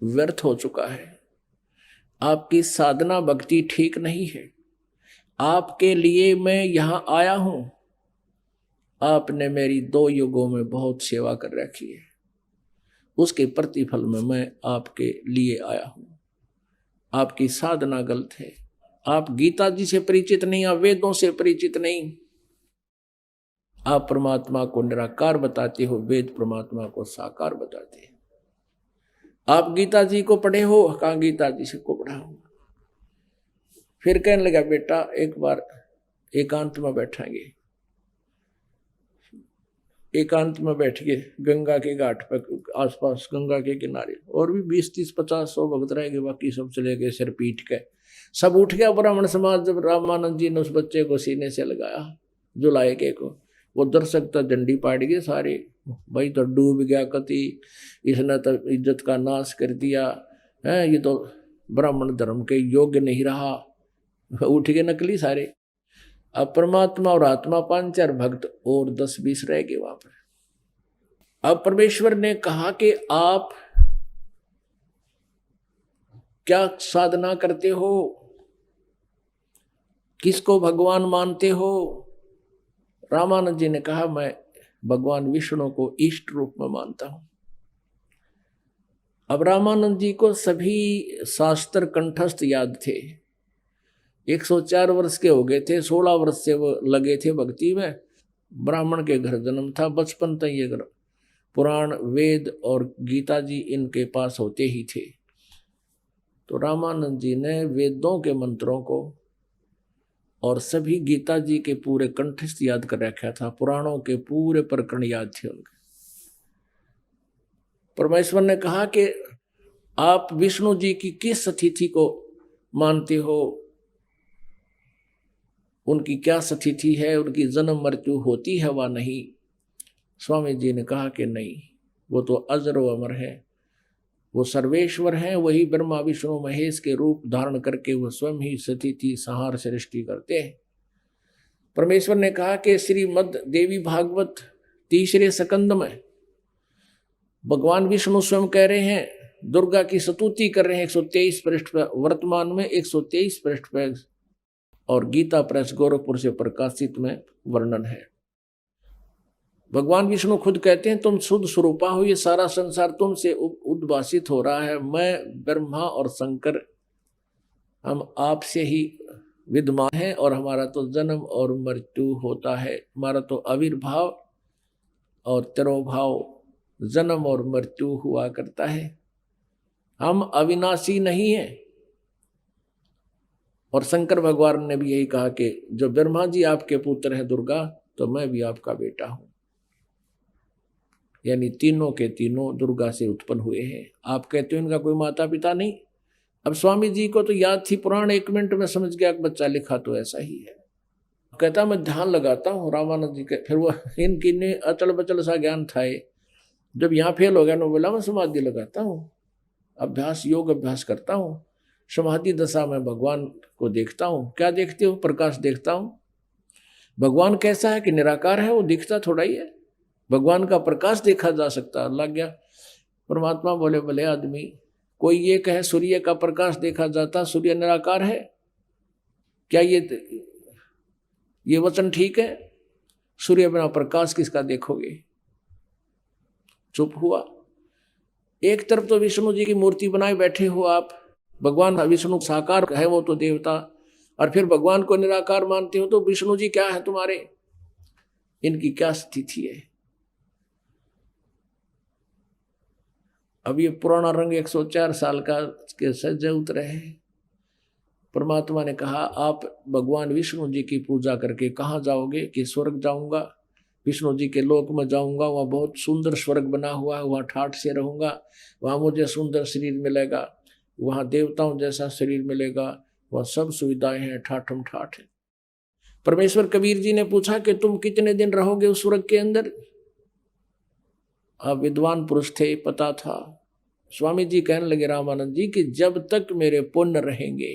व्यर्थ हो चुका है, आपकी साधना भक्ति ठीक नहीं है, आपके लिए मैं यहां आया हूं। आपने मेरी 2 युगों में बहुत सेवा कर रखी है, उसके प्रतिफल में मैं आपके लिए आया हूं। आपकी साधना गलत है, आप गीता जी से परिचित नहीं, आप वेदों से परिचित नहीं, आप परमात्मा को निराकार बताते हो, वेद परमात्मा को साकार बताते हैं। आप गीता जी को पढ़े हो? कहाँ गीता जी से को पढ़ा हो। फिर कहने लगा, बेटा एक बार एकांत में बैठेंगे। एकांत में बैठ के गंगा के घाट पर, आसपास गंगा के किनारे, और भी 20, 30, 50, 100 भक्त रह गए, बाकी सब चले गए सिर पीट के। सब उठ गया ब्राह्मण समाज। जब रामानंद जी ने उस बच्चे को सीने से लगाया, जुलाए के को, वो दर्शक तो डंडी पाड़ गए सारे, भाई तो डूब गया कति, इसने तो इज्जत का नाश कर दिया है, ये तो ब्राह्मण धर्म के योग्य नहीं रहा। उठ गए नकली सारे। अब परमात्मा और आत्मा 5-4 भक्त और 10-20 रह गए वहां पर। अब परमेश्वर ने कहा कि आप क्या साधना करते हो, किसको भगवान मानते हो? रामानंद जी ने कहा, मैं भगवान विष्णु को इष्ट रूप में मानता हूं। अब रामानंद जी को सभी शास्त्र कंठस्थ याद थे। 104 वर्ष के हो गए थे, 16 वर्ष से वो लगे थे भक्ति में। ब्राह्मण के घर जन्म था, बचपन तक ये पुराण वेद और गीता जी इनके पास होते ही थे। तो रामानंद जी ने वेदों के मंत्रों को और सभी गीता जी के पूरे कंठस्थ याद कर रखा था, पुराणों के पूरे प्रकरण याद थे उनके। परमेश्वर ने कहा कि आप विष्णु जी की किस तिथि को मानते हो, उनकी क्या स्थिति है, उनकी जन्म मृत्यु होती है वा नहीं? स्वामी जी ने कहा कि नहीं, वो तो अजर व अमर है, वो सर्वेश्वर हैं, वही ब्रह्मा विष्णु महेश के रूप धारण करके वो स्वयं ही स्थिति संहार सृष्टि करते हैं। परमेश्वर ने कहा कि श्रीमद् देवी भागवत 3 स्कंद में भगवान विष्णु स्वयं कह रहे हैं, दुर्गा की स्तुति कर रहे हैं 123 पृष्ठ पर, वर्तमान में 123 पृष्ठ पर, और गीता प्रेस गोरखपुर से प्रकाशित में वर्णन है। भगवान विष्णु खुद कहते हैं तुम शुद्ध स्वरूपा हो, ये सारा संसार तुमसे उद्भासित हो रहा है। मैं ब्रह्मा और शंकर हम आपसे ही विद्यमान हैं और हमारा तो जन्म और मृत्यु होता है। हमारा तो आविर्भाव और तिरोभाव, जन्म और मृत्यु हुआ करता है। हम अविनाशी नहीं हैं। और शंकर भगवान ने भी यही कहा कि जो ब्रह्मा जी आपके पुत्र हैं दुर्गा, तो मैं भी आपका बेटा हूं। यानी तीनों के तीनों दुर्गा से उत्पन्न हुए हैं। आप कहते हो इनका कोई माता पिता नहीं। अब स्वामी जी को तो याद थी पुराण, 1 मिनट में समझ गया कि बच्चा लिखा तो ऐसा ही है। कहता मैं ध्यान लगाता हूँ रामानंद जी के। फिर वो इनकी ने अचल बचल सा ज्ञान था। जब यहाँ फेल हो गया ना, बोला मैं समाधि लगाता हूँ, अभ्यास योग अभ्यास करता हूँ, समाधि दशा में भगवान को देखता हूँ। क्या देखते हो? प्रकाश देखता हूँ। भगवान कैसा है कि निराकार है, वो दिखता थोड़ा ही है। भगवान का प्रकाश देखा जा सकता। लग गया परमात्मा बोले भले आदमी, कोई ये कहे सूर्य का प्रकाश देखा जाता, सूर्य निराकार है क्या? ये वचन ठीक है? सूर्य बिना प्रकाश किसका देखोगे? चुप हुआ। एक तरफ तो विष्णु जी की मूर्ति बनाए बैठे हो आप, भगवान विष्णु साकार है, वो तो देवता, और फिर भगवान को निराकार मानते हो, तो विष्णु जी क्या है तुम्हारे? इनकी क्या स्थिति है? अब ये पुराना रंग 104 साल का के सज्जे उतरे हैं। परमात्मा ने कहा आप भगवान विष्णु जी की पूजा करके कहाँ जाओगे? कि स्वर्ग जाऊंगा, विष्णु जी के लोक में जाऊंगा, वहाँ बहुत सुंदर स्वर्ग बना हुआ है, वहाँ ठाठ से रहूंगा, वहाँ मुझे सुंदर शरीर मिलेगा, वहाँ देवताओं जैसा शरीर मिलेगा, वहाँ सब सुविधाएं हैं, ठाठम ठाठ है। परमेश्वर कबीर जी ने पूछा कि तुम कितने दिन रहोगे उस स्वर्ग के अंदर? आप विद्वान पुरुष थे, पता था। स्वामी जी कहने लगे रामानंद जी कि जब तक मेरे पुण्य रहेंगे।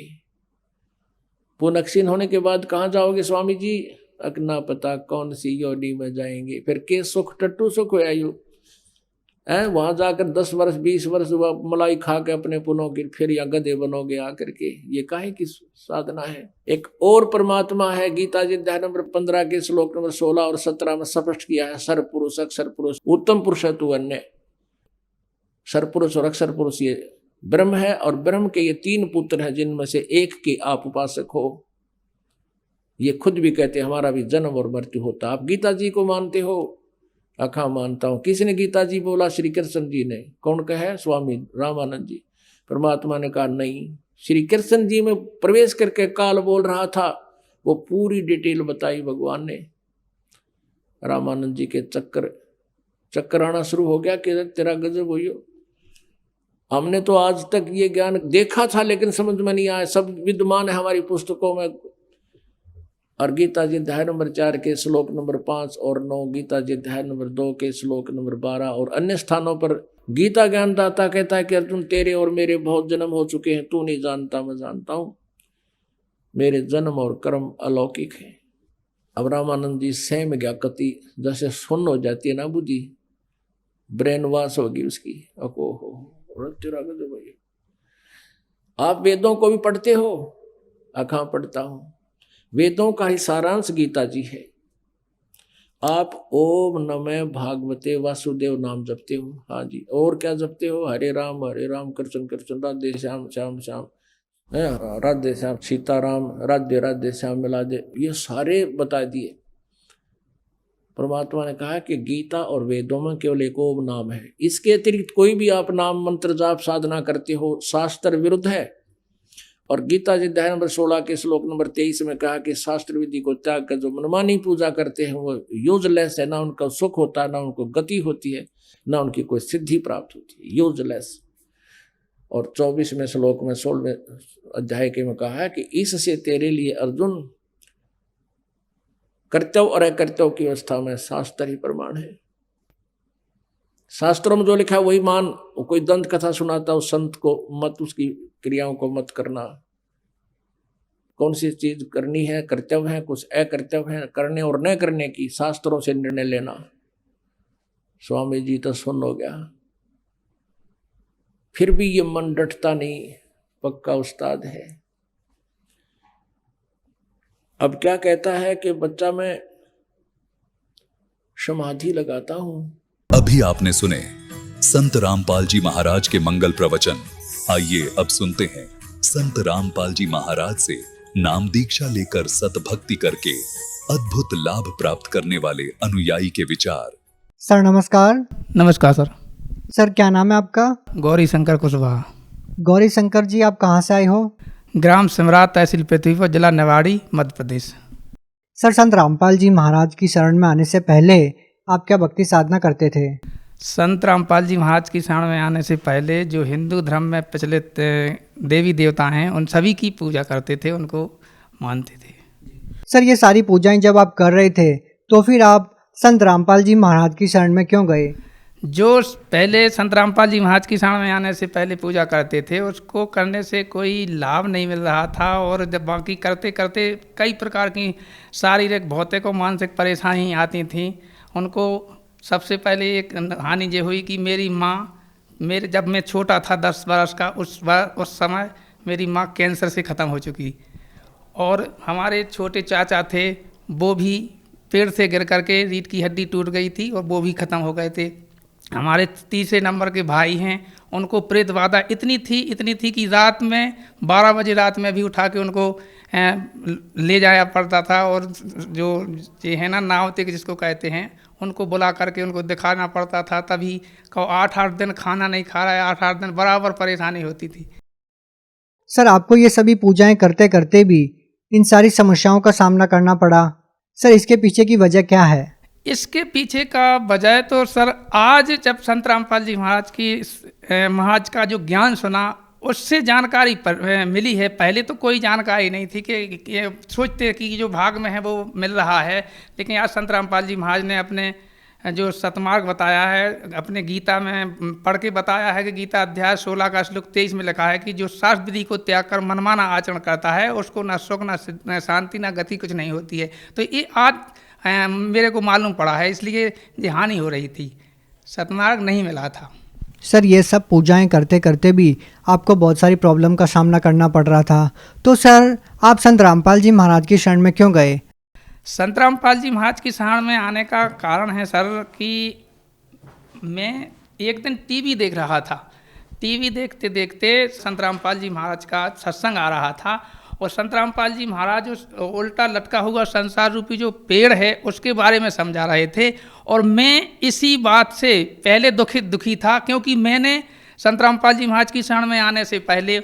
पुण्य क्षीण होने के बाद कहाँ जाओगे स्वामी जी? अकना पता कौन सी योनि में जाएंगे। फिर के सुख टट्टू सुख हो आयु है, वहां जाकर 10 वर्ष 20 वर्ष मलाई खा के अपने पुनों की फिर या गधे बनोगे आकर के। ये काहे की साधना है? एक और परमात्मा है, गीता जी अध्याय नंबर 15 के श्लोक नंबर 16 और 17 में स्पष्ट किया है, सर्वपुरुष अक्षर पुरुष उत्तम पुरुष है तू अन्य। सर्वपुरुष और अक्षर पुरुष ये ब्रह्म है, और ब्रह्म के ये 3 पुत्र हैं, जिनमें से एक के आप उपासक हो। ये खुद भी कहते हमारा भी जन्म और मृत्यु होता। आप गीता जी को मानते हो? अखा मानता हूं। किसने गीता जी बोला? श्री कृष्ण जी ने। कौन कहे? स्वामी रामानंद जी। परमात्मा ने कहा नहीं, श्री कृष्ण जी में प्रवेश करके काल बोल रहा था, वो पूरी डिटेल बताई भगवान ने। रामानंद जी के चक्कर आना शुरू हो गया कि तेरा गजब होइयो। हमने तो आज तक ये ज्ञान देखा था लेकिन समझ में नहीं आया, सब विद्यमान है हमारी पुस्तकों में। और गीता जी अध्याय नंबर 4 के श्लोक नंबर 5 और 9, गीता जी अध्याय नंबर 2 के श्लोक नंबर 12 और अन्य स्थानों पर गीता ज्ञानदाता कहता है कि अर्जुन तेरे और मेरे बहुत जन्म हो चुके हैं, तू नहीं जानता, मैं जानता हूं। मेरे जन्म और कर्म अलौकिक है। अब रामानंद जी सहम गया, कति जैसे सुन्न हो जाती है ना बुद्धि, ब्रेन वॉश होगी उसकी। आप वेदों को भी पढ़ते हो? अखा पढ़ता हूं। वेदों का ही सारांश गीता जी है। आप ओम नमः भागवते वासुदेव नाम जपते हो। हाँ जी। और क्या जपते हो? हरे राम कृष्ण कृष्ण राधे श्याम श्याम श्याम, राधे श्याम सीताराम, राधे राधे श्याम मिला दे। ये सारे बता दिए। परमात्मा ने कहा कि गीता और वेदों में केवल एक ओम नाम है। इसके अतिरिक्त कोई भी आप नाम मंत्र जाप साधना करते हो, शास्त्र विरुद्ध है। और गीता जी अध्याय नंबर 16 के श्लोक नंबर 23 में कहा कि शास्त्र विधि को त्याग कर जो मनमानी पूजा करते हैं वो यूजलेस है, ना उनका सुख होता है, ना उनको गति होती है, ना उनकी कोई सिद्धि प्राप्त होती है, यूजलेस। और 24वें श्लोक में 16वें अध्याय के में कहा है कि इससे तेरे लिए अर्जुन कर्तव्य और अकर्तव्य की अवस्था में शास्त्र ही प्रमाण है। शास्त्रों में जो लिखा है वही मान। कोई दंत कथा सुनाता उस संत को मत, उसकी क्रियाओं को मत करना। कौन सी चीज करनी है, कर्तव्य है, कुछ अकर्तव्य है, करने और न करने की शास्त्रों से निर्णय लेना। स्वामी जी तो सुन हो गया, फिर भी ये मन डटता नहीं, पक्का उस्ताद है। अब क्या कहता है कि बच्चा मैं समाधि लगाता हूँ। अभी आपने सुने संत रामपाल जी महाराज के मंगल प्रवचन। आइए अब सुनते हैं संत रामपाल जी महाराज से नाम दीक्षा लेकर सतभक्ति करके अद्भुत लाभ प्राप्त करने वाले अनुयायी के विचार। सर नमस्कार। नमस्कार सर। सर क्या नाम है आपका? गौरी शंकर कुशवाहा। गौरी शंकर जी, आप कहाँ से आए हो? ग्राम सिमरात, तहसील पृथ्वीपुर, जिला निवाड़ी, मध्य प्रदेश। सर, संत रामपाल जी महाराज की शरण में आने से पहले आप क्या भक्ति साधना करते थे? संत रामपाल जी महाराज की शरण में आने से पहले जो हिंदू धर्म में प्रचलित देवी देवता हैं उन सभी की पूजा करते थे, उनको मानते थे। सर, ये सारी पूजाएं जब आप कर रहे थे तो फिर आप संत रामपाल जी महाराज की शरण में क्यों गए? जो पहले संत रामपाल जी महाराज की शरण में आने से पहले पूजा करते थे उसको करने से कोई लाभ नहीं मिल रहा था, और जब बाकी करते करते कई प्रकार की शारीरिक, भौतिक और मानसिक परेशानी आती थी उनको। सबसे पहले एक हानि ये हुई कि मेरी माँ, जब मैं छोटा था 10 बरस का, उस समय मेरी माँ कैंसर से ख़त्म हो चुकी, और हमारे छोटे चाचा थे वो भी पेड़ से गिर करके रीढ़ की हड्डी टूट गई थी और वो भी ख़त्म हो गए थे। हमारे तीसरे नंबर के भाई हैं, उनको प्रेत बाधा इतनी थी कि रात में 12 बजे रात में भी उठा के उनको ले जाया पड़ता था, और जो ये है ना नावतिक जिसको कहते हैं उनको बुला करके उनको दिखाना पड़ता था। तभी 8-8 दिन खाना नहीं खा रहा है, 8-8 दिन बराबर परेशानी होती थी। सर, आपको ये सभी पूजाएं करते करते भी इन सारी समस्याओं का सामना करना पड़ा। सर, इसके पीछे की वजह क्या है? इसके पीछे का वजह तो सर, आज जब संत रामपाल जी महाराज का जो ज्ञान सुना उससे जानकारी मिली है। पहले तो कोई जानकारी नहीं थी कि सोचते कि जो भाग में है वो मिल रहा है, लेकिन आज संत रामपाल जी महाराज ने अपने जो सतमार्ग बताया है, अपने गीता में पढ़ के बताया है कि गीता अध्याय 16 का श्लोक 23 में लिखा है कि जो शास्त्र विधि को त्याग कर मनमाना आचरण करता है उसको न सुख न शांति न गति कुछ नहीं होती है। तो ये आज मेरे को मालूम पड़ा है, इसलिए ये हानि हो रही थी, सतमार्ग नहीं मिला था। सर, ये सब पूजाएं करते करते भी आपको बहुत सारी प्रॉब्लम का सामना करना पड़ रहा था, तो सर आप संत रामपाल जी महाराज की शरण में क्यों गए? संत रामपाल जी महाराज की शरण में आने का कारण है सर कि मैं एक दिन टीवी देख रहा था। टीवी देखते देखते संत रामपाल जी महाराज का सत्संग आ रहा था, और संत रामपाल जी महाराज उस उल्टा लटका हुआ संसार रूपी जो पेड़ है उसके बारे में समझा रहे थे, और मैं इसी बात से पहले दुखी था, क्योंकि मैंने संत रामपाल जी महाराज की शरण में आने से पहले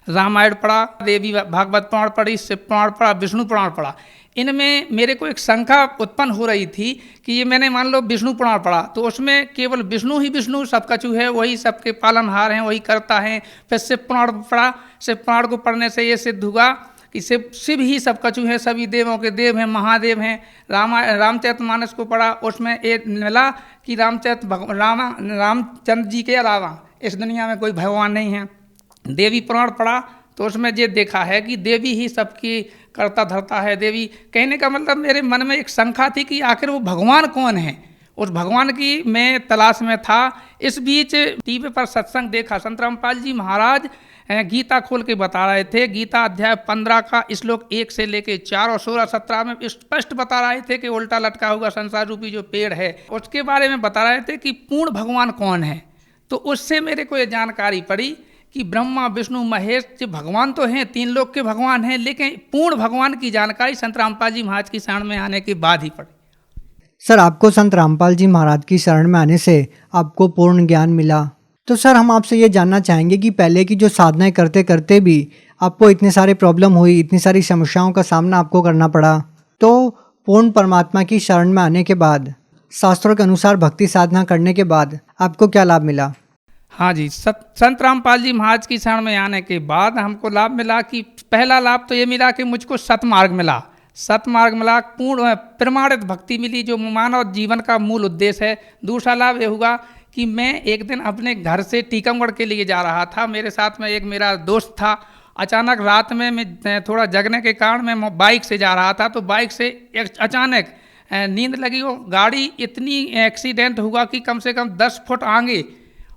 रामायण पढ़ा, देवी भागवत पुराण पढ़ी, शिव पुराण पढ़ा, विष्णु पुराण पढ़ा। इनमें मेरे को एक शंका उत्पन्न हो रही थी कि ये मैंने मान लो विष्णु पुराण पढ़ा तो उसमें केवल विष्णु ही विष्णु सब कछु है, वही सबके पालनहार हैं, वही करता है। फिर शिव पुराण पढ़ा, शिव पुराण को पढ़ने से ये सिद्ध हुआ कि शिव ही सब कछु है, सभी देवों के देव हैं, महादेव हैं। रामचरितमानस को पढ़ा, उसमें ये मिला कि रामचंद्र जी के अलावा इस दुनिया में कोई भगवान नहीं है। देवी पुराण पढ़ा तो उसमें ये देखा है कि देवी ही सबकी करता धरता है। देवी कहने का मतलब मेरे मन में एक शंका थी कि आखिर वो भगवान कौन है, उस भगवान की मैं तलाश में था। इस बीच टीवी पर सत्संग देखा, संत रामपाल जी महाराज गीता खोल के बता रहे थे। गीता अध्याय 15 का श्लोक 1 से लेके 4 और 16-17 में स्पष्ट बता रहे थे कि उल्टा लटका हुआ संसार रूपी जो पेड़ है उसके बारे में बता रहे थे कि पूर्ण भगवान कौन है। तो उससे मेरे को ये जानकारी पड़ी कि ब्रह्मा विष्णु महेश जो भगवान तो हैं, 3 लोक के भगवान हैं, लेकिन पूर्ण भगवान की जानकारी संत रामपाल जी महाराज की शरण में आने के बाद ही पड़ी। सर, आपको संत रामपाल जी महाराज की शरण में आने से आपको पूर्ण ज्ञान मिला, तो सर हम आपसे ये जानना चाहेंगे कि पहले की जो साधनाएं करते करते भी आपको इतने सारे प्रॉब्लम हुई, इतनी सारी समस्याओं का सामना आपको करना पड़ा, तो पूर्ण परमात्मा की शरण में आने के बाद, शास्त्रों के अनुसार भक्ति साधना करने के बाद आपको क्या लाभ मिला? हाँ जी, संत रामपाल जी महाराज की शरण में आने के बाद हमको लाभ मिला कि पहला लाभ तो ये मिला कि मुझको सतमार्ग मिला, पूर्ण प्रमाणित भक्ति मिली जो मानव जीवन का मूल उद्देश्य है। दूसरा लाभ ये हुआ कि मैं एक दिन अपने घर से टीकमगढ़ के लिए जा रहा था, मेरे साथ में एक मेरा दोस्त था। अचानक रात में मैं थोड़ा जगने के कारण मैं बाइक से जा रहा था, तो बाइक से अचानक नींद लगी, वो गाड़ी इतनी एक्सीडेंट हुआ कि कम से कम 10 फुट आगे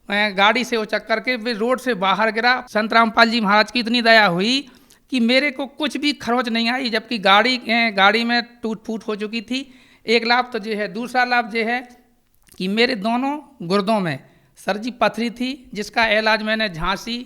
गाड़ी से उचक करके वे रोड से बाहर गिरा। संत रामपाल जी महाराज की इतनी दया हुई कि मेरे को कुछ भी खरोंच नहीं आई, जबकि गाड़ी में टूट फूट हो चुकी थी। एक लाभ तो ये है। दूसरा लाभ ये है कि मेरे दोनों गुर्दों में सर जी पथरी थी, जिसका इलाज मैंने झांसी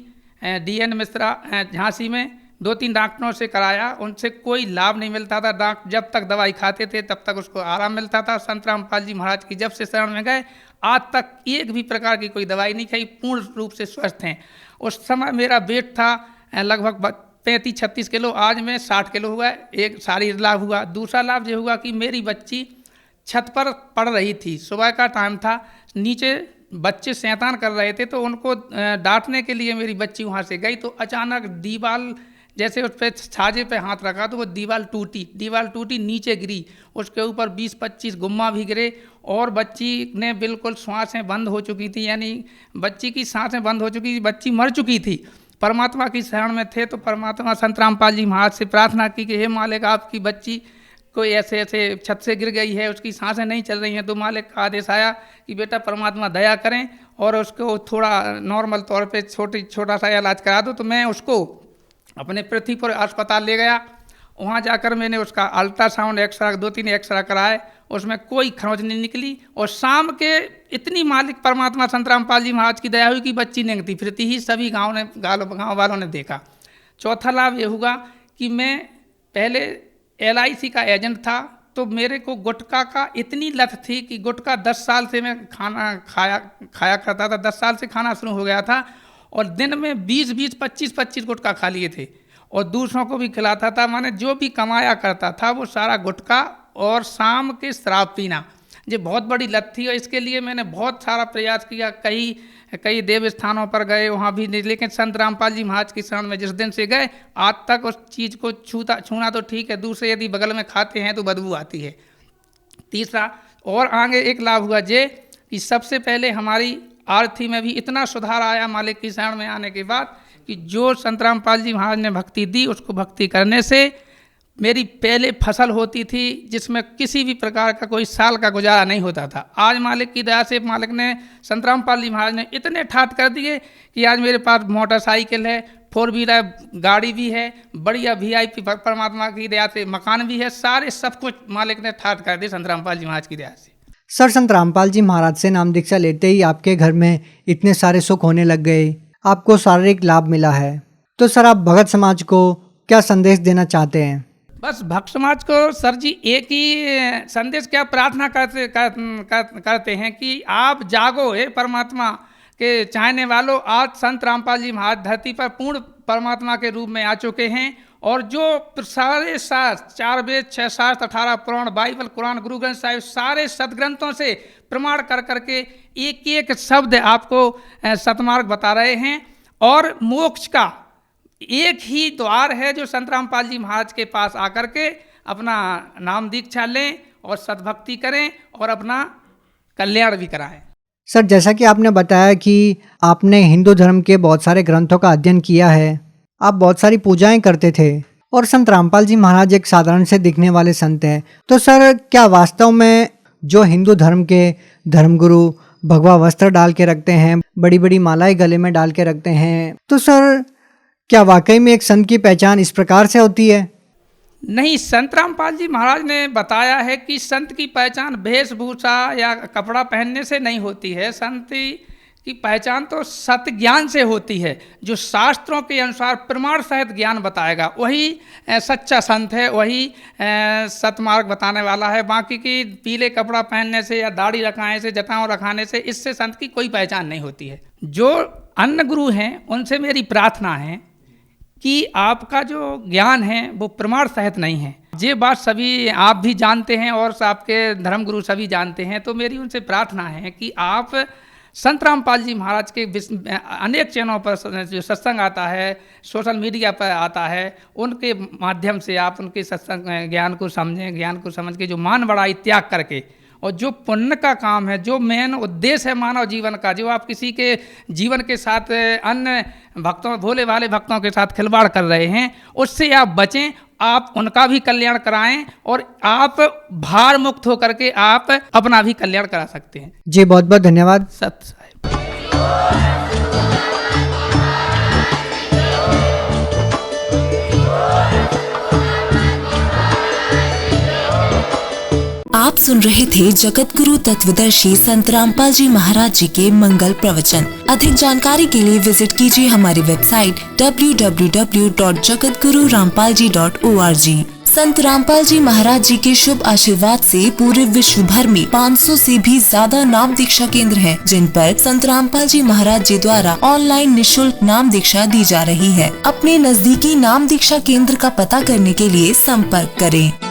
DN मिश्रा झांसी में 2-3 डॉक्टरों से कराया, उनसे कोई लाभ नहीं मिलता था। डॉक्टर जब तक दवाई खाते थे तब तक उसको आराम मिलता था। संत रामपाल जी महाराज की जब से शरण में गए आज तक एक भी प्रकार की कोई दवाई नहीं खाई, पूर्ण रूप से स्वस्थ हैं। उस समय मेरा वेट था लगभग 35-36 किलो, आज मैं 60 किलो हुआ। एक सारी लाभ हुआ। दूसरा लाभ ये हुआ कि मेरी बच्ची छत पर पढ़ रही थी, सुबह का टाइम था, नीचे बच्चे शैतान कर रहे थे, तो उनको डांटने के लिए मेरी बच्ची वहाँ से गई, तो अचानक दीवार जैसे उस पर छाजे पे हाथ रखा तो वो दीवार टूटी नीचे गिरी, उसके ऊपर 20-25 गुम्मा भी गिरे और बच्ची ने बिल्कुल सांसें बंद हो चुकी थी, यानी बच्ची की सांसें बंद हो चुकी थी, बच्ची मर चुकी थी। परमात्मा की शरण में थे तो परमात्मा संत रामपाल जी महाराज से प्रार्थना की कि हे मालिक, आपकी बच्ची कोई ऐसे छत से गिर गई है, उसकी सांसें नहीं चल रही हैं। तो मालिक का आदेश आया कि बेटा परमात्मा दया करें और उसको थोड़ा नॉर्मल तौर पे छोटा सा इलाज करा दो। तो मैं उसको अपने पृथ्वीपुर अस्पताल ले गया। वहाँ जाकर मैंने उसका अल्ट्रासाउंड 2-3 एक्सरा कराए, उसमें कोई खरोंच नहीं निकली। और शाम के इतनी मालिक परमात्मा संत रामपाल जी महाराज की दया हुई कि बच्ची नेंगती फिरती ही सभी गाँव वालों ने देखा। चौथा लाभ ये हुआ कि मैं पहले LIC का एजेंट था, तो मेरे को गुटखा का इतनी लत थी कि गुटखा 10 साल से मैं खाना खाया करता था। 10 साल से खाना शुरू हो गया था और दिन में 20-20, 25-25 गुटखा खा लिए थे और दूसरों को भी खिलाता था। मैंने जो भी कमाया करता था वो सारा गुटखा और शाम के शराब पीना, ये बहुत बड़ी लत थी। और इसके लिए मैंने बहुत सारा प्रयास किया, कई देव स्थानों पर गए, वहाँ भी नहीं, लेकिन संत रामपाल जी महाराज की शरण में जिस दिन से गए आज तक उस चीज़ को छूना तो ठीक है, दूसरे यदि बगल में खाते हैं तो बदबू आती है। तीसरा और आगे एक लाभ हुआ ये कि सबसे पहले हमारी आरती में भी इतना सुधार आया मालिक की शरण में आने के बाद कि जो संत रामपाल जी महाराज ने भक्ति दी, उसको भक्ति करने से मेरी पहले फसल होती थी जिसमें किसी भी प्रकार का कोई साल का गुजारा नहीं होता था। आज मालिक की दया से मालिक ने संत रामपाल जी महाराज ने इतने ठाट कर दिए कि आज मेरे पास मोटरसाइकिल है, 4 व्हीलर गाड़ी भी है, बढ़िया VIP परमात्मा की दया से मकान भी है, सारे सब कुछ मालिक ने ठाट कर दिए संत रामपाल जी महाराज की दया से। सर, संत रामपाल जी महाराज से नाम दीक्षा लेते ही आपके घर में इतने सारे सुख होने लग गए, आपको शारीरिक लाभ मिला है, तो सर आप भगत समाज को क्या संदेश देना चाहते हैं? बस भक्त समाज को सर जी एक ही संदेश क्या प्रार्थना करते हैं कि आप जागो, हे परमात्मा के चाहने वालों। आज संत रामपाल जी महाराज धरती पर पूर्ण परमात्मा के रूप में आ चुके हैं और जो सारे शास्त्र, 4 वेद, 6 शास्त्र, 18 पुराण, बाइबल, कुरान, गुरु ग्रंथ साहिब, सारे सदग्रंथों से प्रमाण कर करके एक एक शब्द आपको सतमार्ग बता रहे हैं। और मोक्ष का एक ही द्वार है जो संत रामपाल जी महाराज के पास आकर के अपना नाम दीक्षा लें और सद्भक्ति करें और अपना कल्याण भी कराएं। सर, जैसा कि आपने बताया कि आपने हिंदू धर्म के बहुत सारे ग्रंथों का अध्ययन किया है, आप बहुत सारी पूजाएं करते थे और संत रामपाल जी महाराज एक साधारण से दिखने वाले संत हैं, तो सर क्या वास्तव में जो हिंदू धर्म के धर्मगुरु भगवा वस्त्र डाल के रखते हैं, बड़ी बड़ी मालाएं गले में डाल के रखते हैं, तो सर क्या वाकई में एक संत की पहचान इस प्रकार से होती है? नहीं, संत रामपाल जी महाराज ने बताया है कि संत की पहचान वेशभूषा या कपड़ा पहनने से नहीं होती है। संत की पहचान तो सत्य ज्ञान से होती है, जो शास्त्रों के अनुसार प्रमाण सहित ज्ञान बताएगा, वही सच्चा संत है, वही सतमार्ग बताने वाला है। बाकी की पीले कपड़ा पहनने से या दाढ़ी रखाने से, जटाओं रखाने से, इससे संत की कोई पहचान नहीं होती है। जो अन्य गुरु हैं उनसे मेरी प्रार्थना है कि आपका जो ज्ञान है वो प्रमाण सहित नहीं है। ये बात सभी आप भी जानते हैं और आपके धर्मगुरु सभी जानते हैं, तो मेरी उनसे प्रार्थना है कि आप संत रामपाल जी महाराज के अनेक चैनलों पर जो सत्संग आता है, सोशल मीडिया पर आता है, उनके माध्यम से आप उनके सत्संग ज्ञान को समझें, ज्ञान को समझ के जो मान बड़ाई त्याग करके और जो पुण्य का काम है, जो मेन उद्देश्य है मानव जीवन का, जो आप किसी के जीवन के साथ अन्य भक्तों, भोले भाले भक्तों के साथ खिलवाड़ कर रहे हैं, उससे आप बचें, आप उनका भी कल्याण कराएं और आप भार मुक्त होकर के आप अपना भी कल्याण करा सकते हैं। जी बहुत बहुत धन्यवाद। सत्य साहिब। आप सुन रहे थे जगत गुरु तत्वदर्शी संत रामपाल जी महाराज जी के मंगल प्रवचन। अधिक जानकारी के लिए विजिट कीजिए हमारी वेबसाइट www.jagatgururampalji.org। संत रामपाल जी महाराज जी के शुभ आशीर्वाद से पूरे विश्व भर में 500 से भी ज्यादा नाम दीक्षा केंद्र हैं, जिन पर संत रामपाल जी महाराज जी द्वारा ऑनलाइन निशुल्क नाम दीक्षा दी जा रही है। अपने नजदीकी नाम दीक्षा केंद्र का पता करने के लिए संपर्क करें।